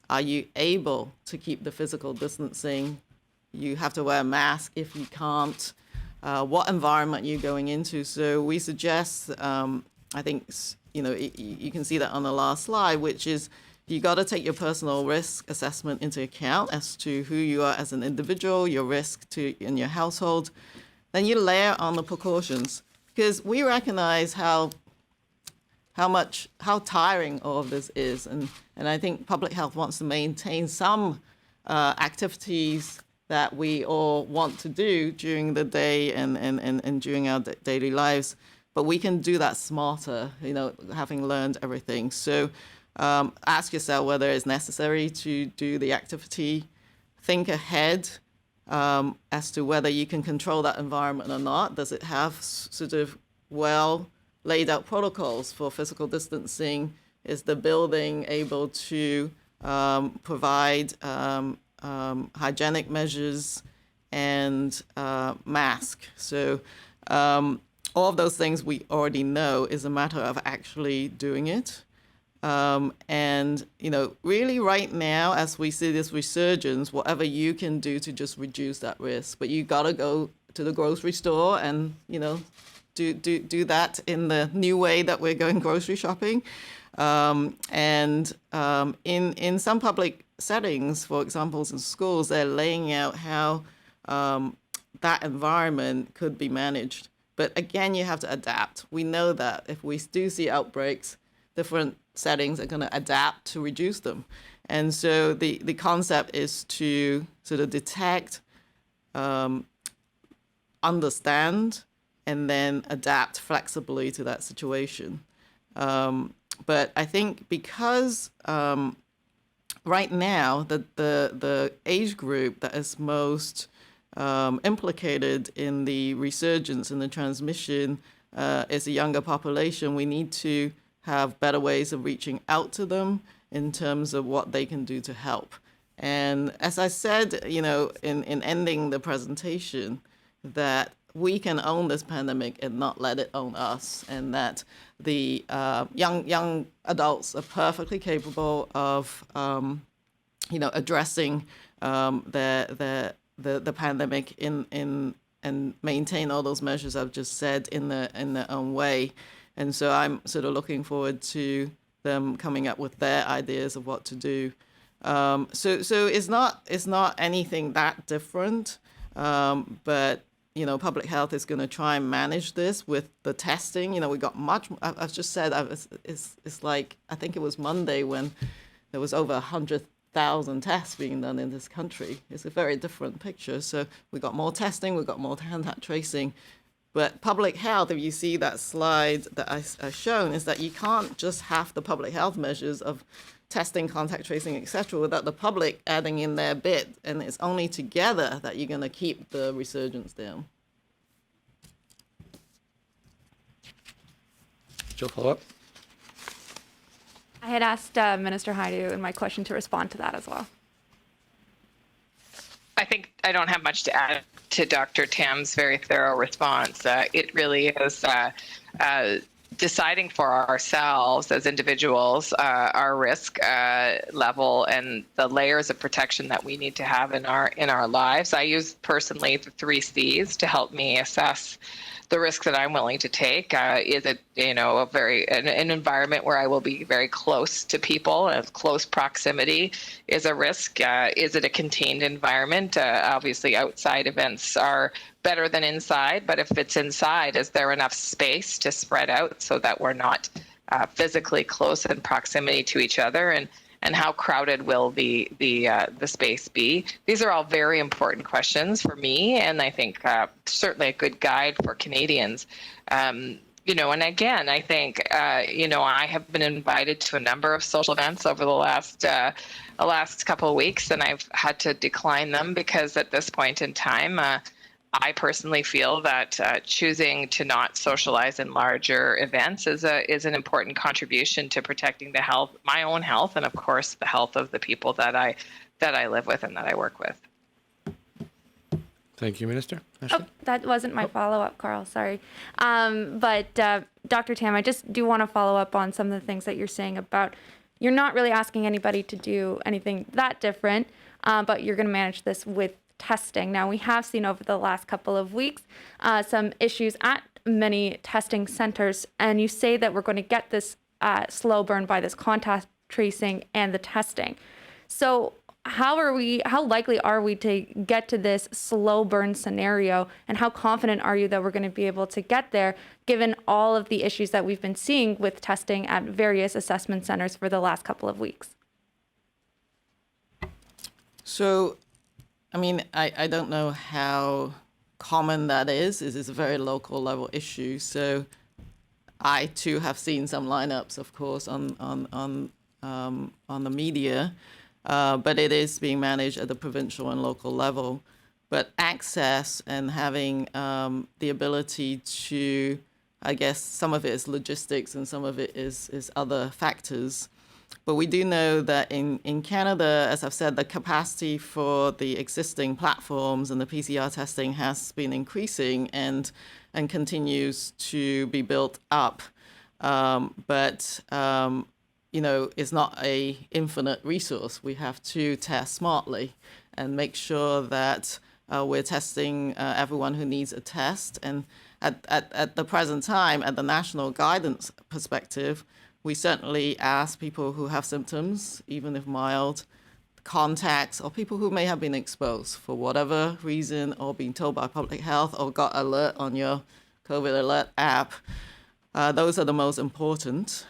are you able to keep the physical distancing? You have to wear a mask if you can't. What environment you're going into? So we suggest, I think you can see that on the last slide, which is you got to take your personal risk assessment into account as to who you are as an individual, your risk in your household. then you layer on the precautions, because we recognize how tiring all of this is, and I think public health wants to maintain some activities that we all want to do during the day and during our daily lives, but we can do that smarter, having learned everything. So ask yourself whether it's necessary to do the activity. Think ahead as to whether you can control that environment or not. Does it have sort of well laid out protocols for physical distancing? Is the building able to provide hygienic measures and mask? So all of those things we already know. Is a matter of actually doing it. And, really right now, as we see this resurgence, whatever you can do to just reduce that risk. But you got to go to the grocery store and, do that in the new way that we're going grocery shopping. In some public settings, for example, in schools, they're laying out how that environment could be managed. But again, you have to adapt. We know that if we do see outbreaks, different settings are going to adapt to reduce them. And so the concept is to sort of detect, understand, and then adapt flexibly to that situation. But I think because right now the age group that is most implicated in the resurgence and the transmission is a younger population, we need to have better ways of reaching out to them in terms of what they can do to help. And as I said, in ending the presentation, that we can own this pandemic and not let it own us, and that the young adults are perfectly capable of, addressing the pandemic and maintain all those measures I've just said in their own way. And so I'm sort of looking forward to them coming up with their ideas of what to do. So it's not anything that different, but public health is going to try and manage this with the testing. We got much. I've just said it's like I think it was Monday when there was over 100,000 tests being done in this country. It's a very different picture. So we got more testing, we got more contact tracing. But public health, if you see that slide that I've shown, is that you can't just have the public health measures of testing, contact tracing, etc., without the public adding in their bit. And it's only together that you're going to keep the resurgence down. Jill, follow up? I had asked Minister Hajdu in my question to respond to that as well. I think I don't have much to add to Dr. Tam's very thorough response. It really is deciding for ourselves as individuals our risk level and the layers of protection that we need to have in our lives. I use personally the 3 C's to help me assess the risk that I'm willing to take. Is it, an environment where I will be very close to people, and close proximity is a risk? Is it a contained environment? Obviously, outside events are better than inside, but if it's inside, is there enough space to spread out so that we're not physically close in proximity to each other? And how crowded will the space be? These are all very important questions for me, and I think certainly a good guide for Canadians. And again, I think I have been invited to a number of social events over the last couple of weeks, and I've had to decline them because at this point in time, I personally feel that choosing to not socialize in larger events is an important contribution to protecting the health, my own health, and of course the health of the people that I live with and that I work with. Thank you, Minister. Oh, that wasn't my follow-up, Carl. Sorry. But Dr. Tam, I just do want to follow up on some of the things that you're saying about you're not really asking anybody to do anything that different, but you're going to manage this with testing. Now, we have seen over the last couple of weeks some issues at many testing centers, and you say that we're going to get this slow burn by this contact tracing and the testing. So how likely are we to get to this slow burn scenario, and how confident are you that we're going to be able to get there, given all of the issues that we've been seeing with testing at various assessment centers for the last couple of weeks? So, I mean, I don't know how common that is. It is a very local level issue. So I too have seen some lineups, of course, on the media, but it is being managed at the provincial and local level. But access and having the ability to, I guess, some of it is logistics and some of it is other factors. But we do know that in Canada, as I've said, the capacity for the existing platforms and the PCR testing has been increasing and continues to be built up. But it's not a infinite resource. We have to test smartly and make sure that we're testing everyone who needs a test. And at the present time, at the national guidance perspective, we certainly ask people who have symptoms, even if mild, contacts, or people who may have been exposed for whatever reason, or been told by public health, or got alert on your COVID alert app. Those are the most important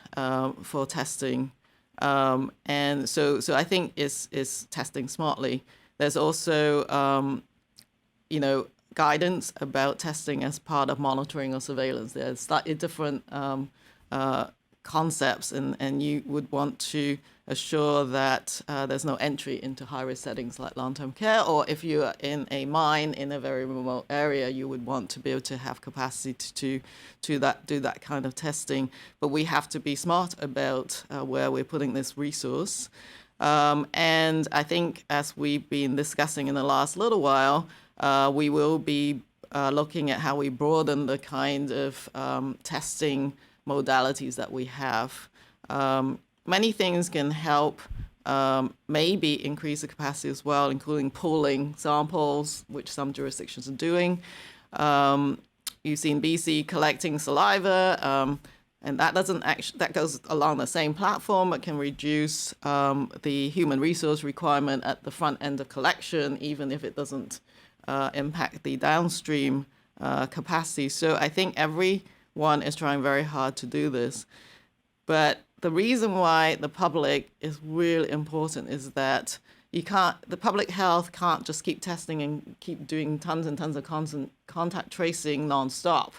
for testing. And so I think it's testing smartly. There's also, guidance about testing as part of monitoring or surveillance. There's slightly different concepts, and you would want to assure that there's no entry into high-risk settings like long-term care, or if you are in a mine in a very remote area, you would want to be able to have capacity to do that kind of testing. But we have to be smart about where we're putting this resource. And I think, as we've been discussing in the last little while, we will be looking at how we broaden the kind of testing modalities that we have. Many things can help maybe increase the capacity as well, including pooling samples, which some jurisdictions are doing. You've seen BC collecting saliva, and that goes along the same platform, but can reduce the human resource requirement at the front end of collection, even if it doesn't impact the downstream capacity. So I think everyone is trying very hard to do this. But the reason why the public is really important is that the public health can't just keep testing and keep doing tons and tons of contact tracing nonstop.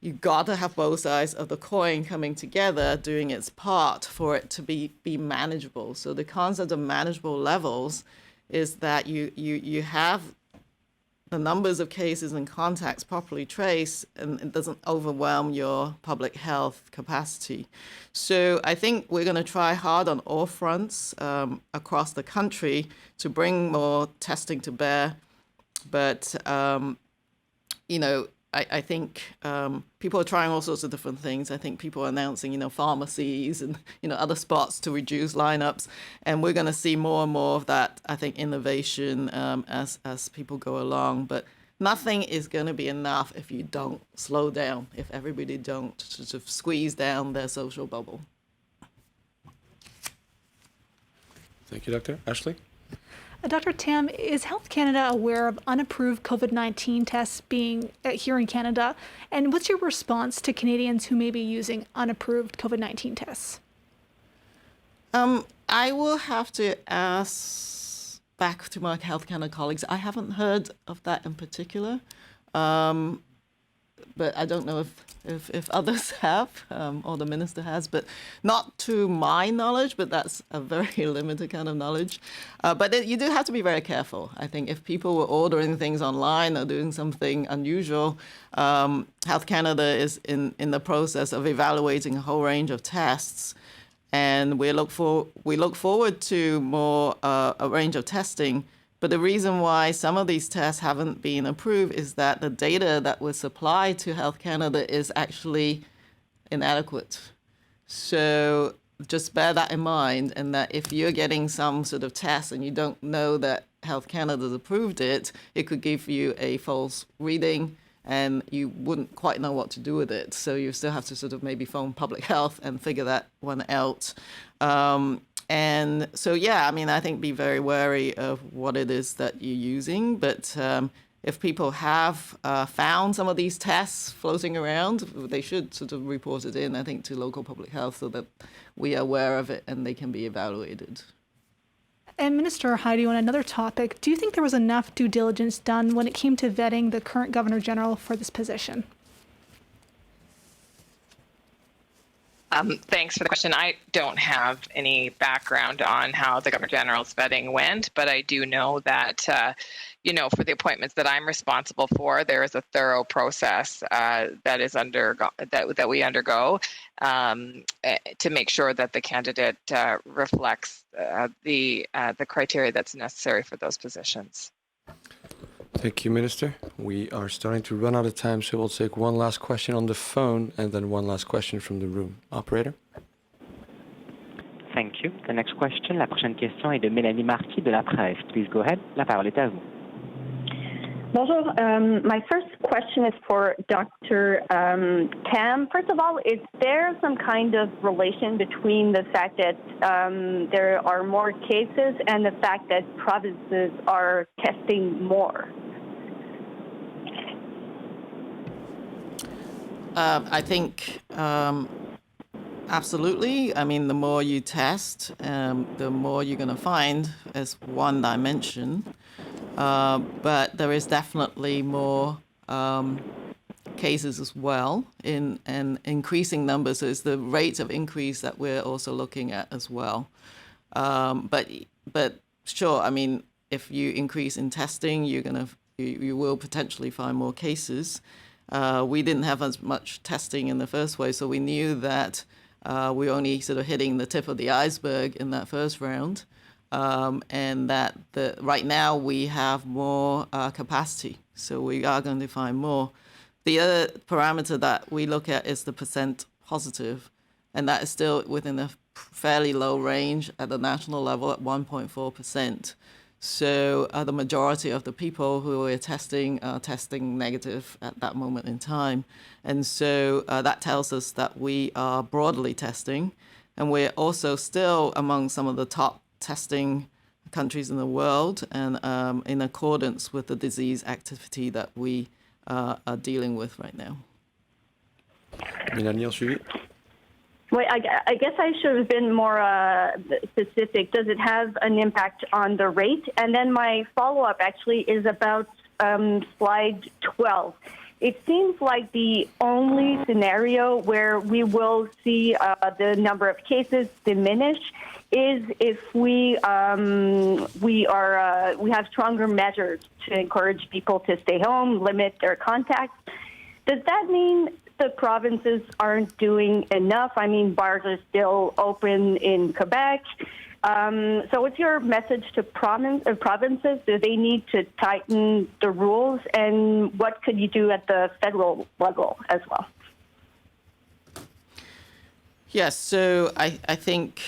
You've got to have both sides of the coin coming together, doing its part for it to be manageable. So the concept of manageable levels is that you have the numbers of cases and contacts properly traced, and it doesn't overwhelm your public health capacity. So I think we're going to try hard on all fronts across the country to bring more testing to bear. But, I think people are trying all sorts of different things. I think people are announcing, pharmacies and, other spots to reduce lineups. And we're going to see more and more of that, I think, innovation as people go along. But nothing is going to be enough if you don't slow down, if everybody don't sort of squeeze down their social bubble. Thank you, Doctor. Ashley? Dr. Tam, is Health Canada aware of unapproved COVID-19 tests being here in Canada? And what's your response to Canadians who may be using unapproved COVID-19 tests? I will have to ask back to my Health Canada colleagues. I haven't heard of that in particular, but I don't know if others have, or the minister has, but not to my knowledge, but that's a very limited kind of knowledge. But you do have to be very careful. I think if people were ordering things online or doing something unusual, Health Canada is in the process of evaluating a whole range of tests. And we look forward to more a range of testing. But the reason why some of these tests haven't been approved is that the data that was supplied to Health Canada is actually inadequate. So just bear that in mind, and that if you're getting some sort of test and you don't know that Health Canada's approved it, it could give you a false reading and you wouldn't quite know what to do with it. So you still have to sort of maybe phone public health and figure that one out. And so, yeah, I mean, I think be very wary of what it is that you're using. But if people have found some of these tests floating around, they should sort of report it in, I think, to local public health so that we are aware of it and they can be evaluated. And Minister Hajdu, on another topic, do you think there was enough due diligence done when it came to vetting the current Governor General for this position? Thanks for the question. I don't have any background on how the Governor General's vetting went, but I do know that, for the appointments that I'm responsible for, there is a thorough process that is that we undergo to make sure that the candidate reflects the criteria that's necessary for those positions. Thank you, Minister. We are starting to run out of time, so we'll take one last question on the phone and then one last question from the room. Operator? Thank you. The next question, la prochaine question est de Mélanie Marty de la Presse. Please go ahead. La parole est à vous. Bonjour. My first question is for Dr. Tam. First of all, is there some kind of relation between the fact that there are more cases and the fact that provinces are testing more? I think absolutely. I mean, the more you test, the more you're going to find as one dimension. But there is definitely more cases as well in increasing numbers. So it's the rate of increase that we're also looking at as well. But sure, I mean, if you increase in testing, you will potentially find more cases. We didn't have as much testing in the first way, so we knew that we're only sort of hitting the tip of the iceberg in that first round. And that right now we have more capacity, so we are going to find more. The other parameter that we look at is the percent positive, and that is still within a fairly low range at the national level at 1.4%. So the majority of the people who are testing are testing negative at that moment in time. And so that tells us that we are broadly testing, and we're also still among some of the top testing countries in the world, and in accordance with the disease activity that we are dealing with right now. Mélanie, suivi? Wait, I guess I should have been more specific. Does it have an impact on the rate? And then my follow-up actually is about slide 12. It seems like the only scenario where we will see the number of cases diminish is if we have stronger measures to encourage people to stay home, limit their contacts. Does that mean the provinces aren't doing enough? I mean, bars are still open in Quebec. So what's your message to provinces? Do they need to tighten the rules? And what could you do at the federal level as well? Yes, so I think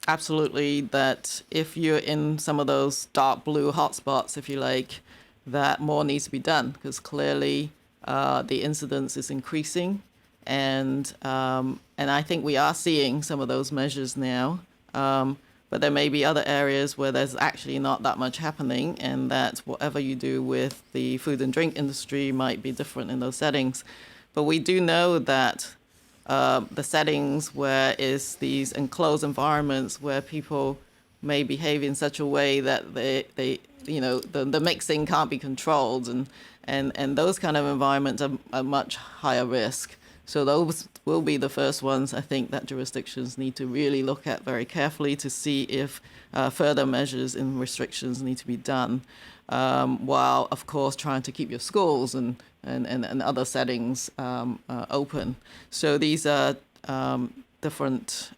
absolutely that if you're in some of those dark blue hotspots, if you like, that more needs to be done, because clearly the incidence is increasing, and I think we are seeing some of those measures now. But there may be other areas where there's actually not that much happening, and that whatever you do with the food and drink industry might be different in those settings. But we do know that the settings where is these enclosed environments where people may behave in such a way that they the mixing can't be controlled, and those kind of environments are much higher risk. So those will be the first ones, I think, that jurisdictions need to really look at very carefully to see if further measures and restrictions need to be done, while, of course, trying to keep your schools and other settings open. So these are different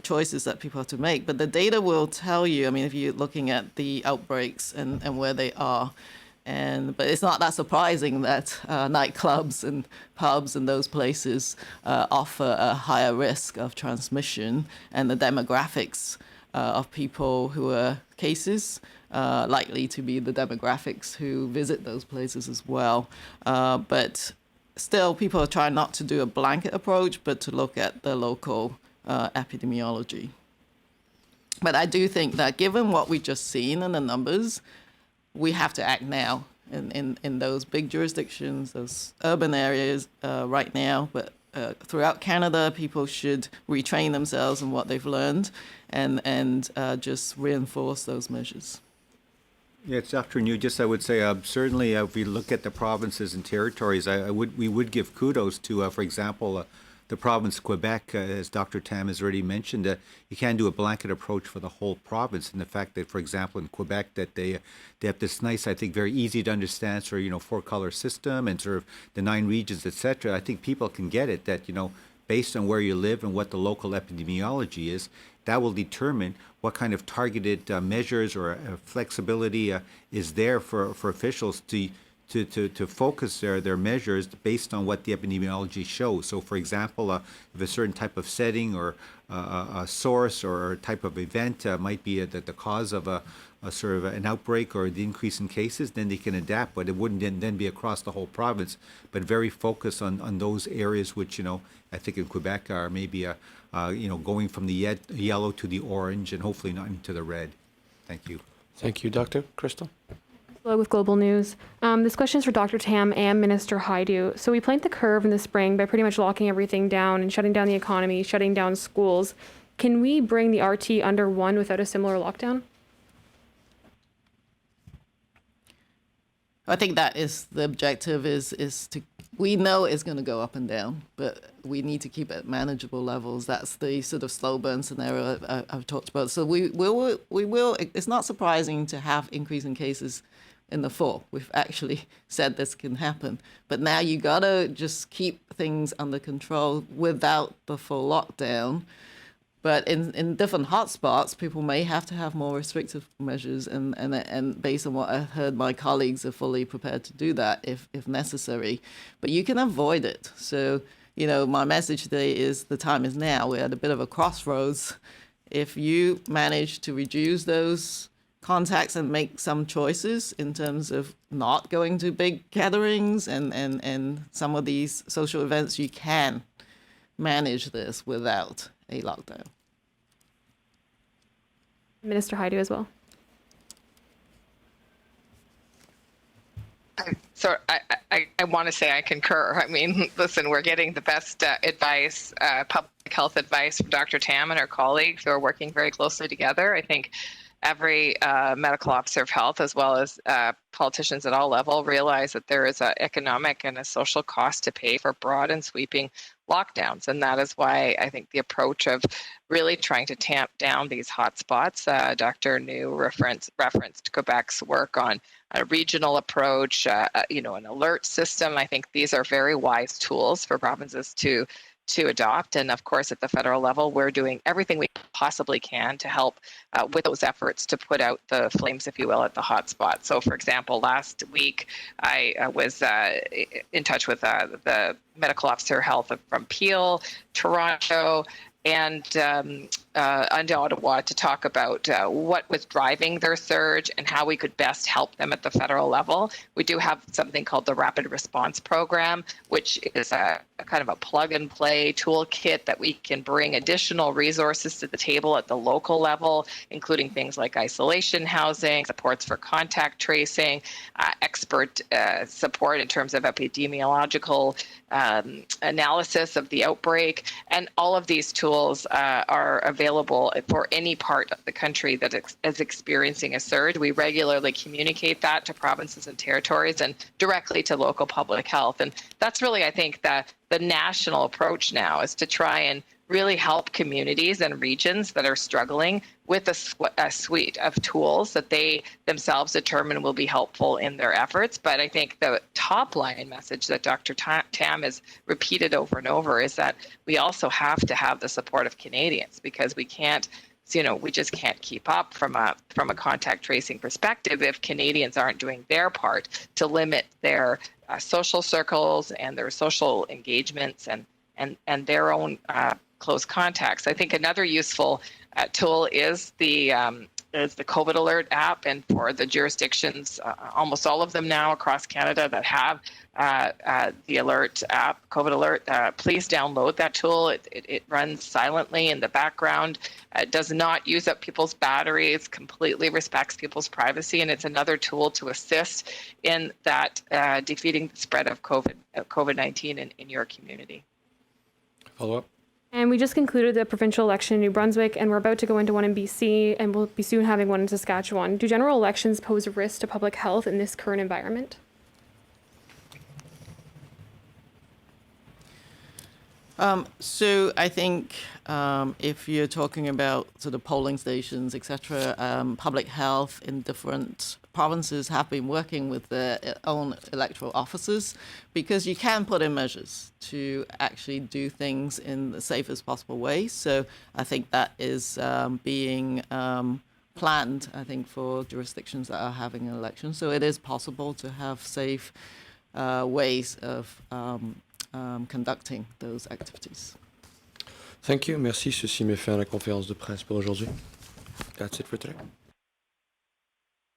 choices that people have to make. But the data will tell you, I mean, if you're looking at the outbreaks and where they are, but it's not that surprising that nightclubs and pubs and those places offer a higher risk of transmission, and the demographics of people who are cases likely to be the demographics who visit those places as well. But still, people are trying not to do a blanket approach, but to look at the local epidemiology. But I do think that given what we've just seen in the numbers, we have to act now in those big jurisdictions, those urban areas right now. But throughout Canada, people should retrain themselves in what they've learned and just reinforce those measures. Yes, Dr. Njoo, just I would say certainly if we look at the provinces and territories, we would give kudos to, for example, the province of Quebec, as Dr. Tam has already mentioned. You can do a blanket approach for the whole province, and the fact that, for example, in Quebec, that they have this nice, I think, very easy to understand sort of, 4-color system and sort of the 9 regions, etc. I think people can get it that, based on where you live and what the local epidemiology is, that will determine what kind of targeted measures or flexibility is there for officials to focus their measures based on what the epidemiology shows. So, for example, if a certain type of setting or a source or a type of event might be the cause of a sort of an outbreak or the increase in cases, then they can adapt, but it wouldn't then be across the whole province, but very focused on those areas which, I think in Quebec are maybe, going from the yellow to the orange and hopefully not into the red. Thank you. Thank you, Dr. Crystal. Hello with Global News. This question is for Dr. Tam and Minister Hajdu. So we planked the curve in the spring by pretty much locking everything down and shutting down the economy, shutting down schools. Can we bring the RT under 1 without a similar lockdown? I think that is the objective is to, we know it's going to go up and down, but we need to keep it at manageable levels. That's the sort of slow burn scenario I've talked about. So we will, it's not surprising to have increase in cases in the fall. We've actually said this can happen, but now you got to just keep things under control without the full lockdown. But in different hotspots, people may have to have more restrictive measures, and based on what I heard, my colleagues are fully prepared to do that if necessary. But you can avoid it. So, my message today is the time is now. We're at a bit of a crossroads. If you manage to reduce those contacts and make some choices in terms of not going to big gatherings and some of these social events, you can manage this without a lockdown. Minister Hajdu as well. So I want to say I concur. I mean, listen, we're getting the best advice, public health advice from Dr. Tam and her colleagues who are working very closely together. I think every medical officer of health, as well as politicians at all levels, realize that there is an economic and a social cost to pay for broad and sweeping lockdowns. And that is why I think the approach of really trying to tamp down these hotspots, Dr. Njoo referenced Quebec's work on a regional approach, an alert system. I think these are very wise tools for provinces to adopt. And of course, at the federal level, we're doing everything we possibly can to help with those efforts to put out the flames, if you will, at the hotspot. So, for example, last week, I was in touch with the medical officer of health from Peel, Toronto, and Ottawa to talk about what was driving their surge and how we could best help them at the federal level. We do have something called the Rapid Response Program, which is a kind of a plug-and-play toolkit that we can bring additional resources to the table at the local level, including things like isolation housing, supports for contact tracing, expert support in terms of epidemiological analysis of the outbreak, and all of these tools are available for any part of the country that is experiencing a surge. We regularly communicate that to provinces and territories and directly to local public health. And that's really, I think, the national approach now is to try and really help communities and regions that are struggling with a suite of tools that they themselves determine will be helpful in their efforts. But I think the top line message that Dr. Tam has repeated over and over is that we also have to have the support of Canadians, because we can't, we just can't keep up from a contact tracing perspective if Canadians aren't doing their part to limit their social circles and their social engagements and their own close contacts. I think another useful tool is the is the COVID Alert app, and for the jurisdictions, almost all of them now across Canada that have the Alert app, COVID Alert, please download that tool. It runs silently in the background. It does not use up people's batteries, completely respects people's privacy, and it's another tool to assist in that defeating the spread of COVID-19 in your community. Follow up. And we just concluded the provincial election in New Brunswick, and we're about to go into one in BC, and we'll be soon having one in Saskatchewan. Do general elections pose a risk to public health in this current environment? So I think if you're talking about sort of polling stations, etc., public health in different provinces have been working with their own electoral officers, because you can put in measures to actually do things in the safest possible way. So I think that is being planned, I think, for jurisdictions that are having an election. So it is possible to have safe ways of conducting those activities. Thank you. Merci. Ceci met fin à la conférence de presse pour aujourd'hui. That's it for today.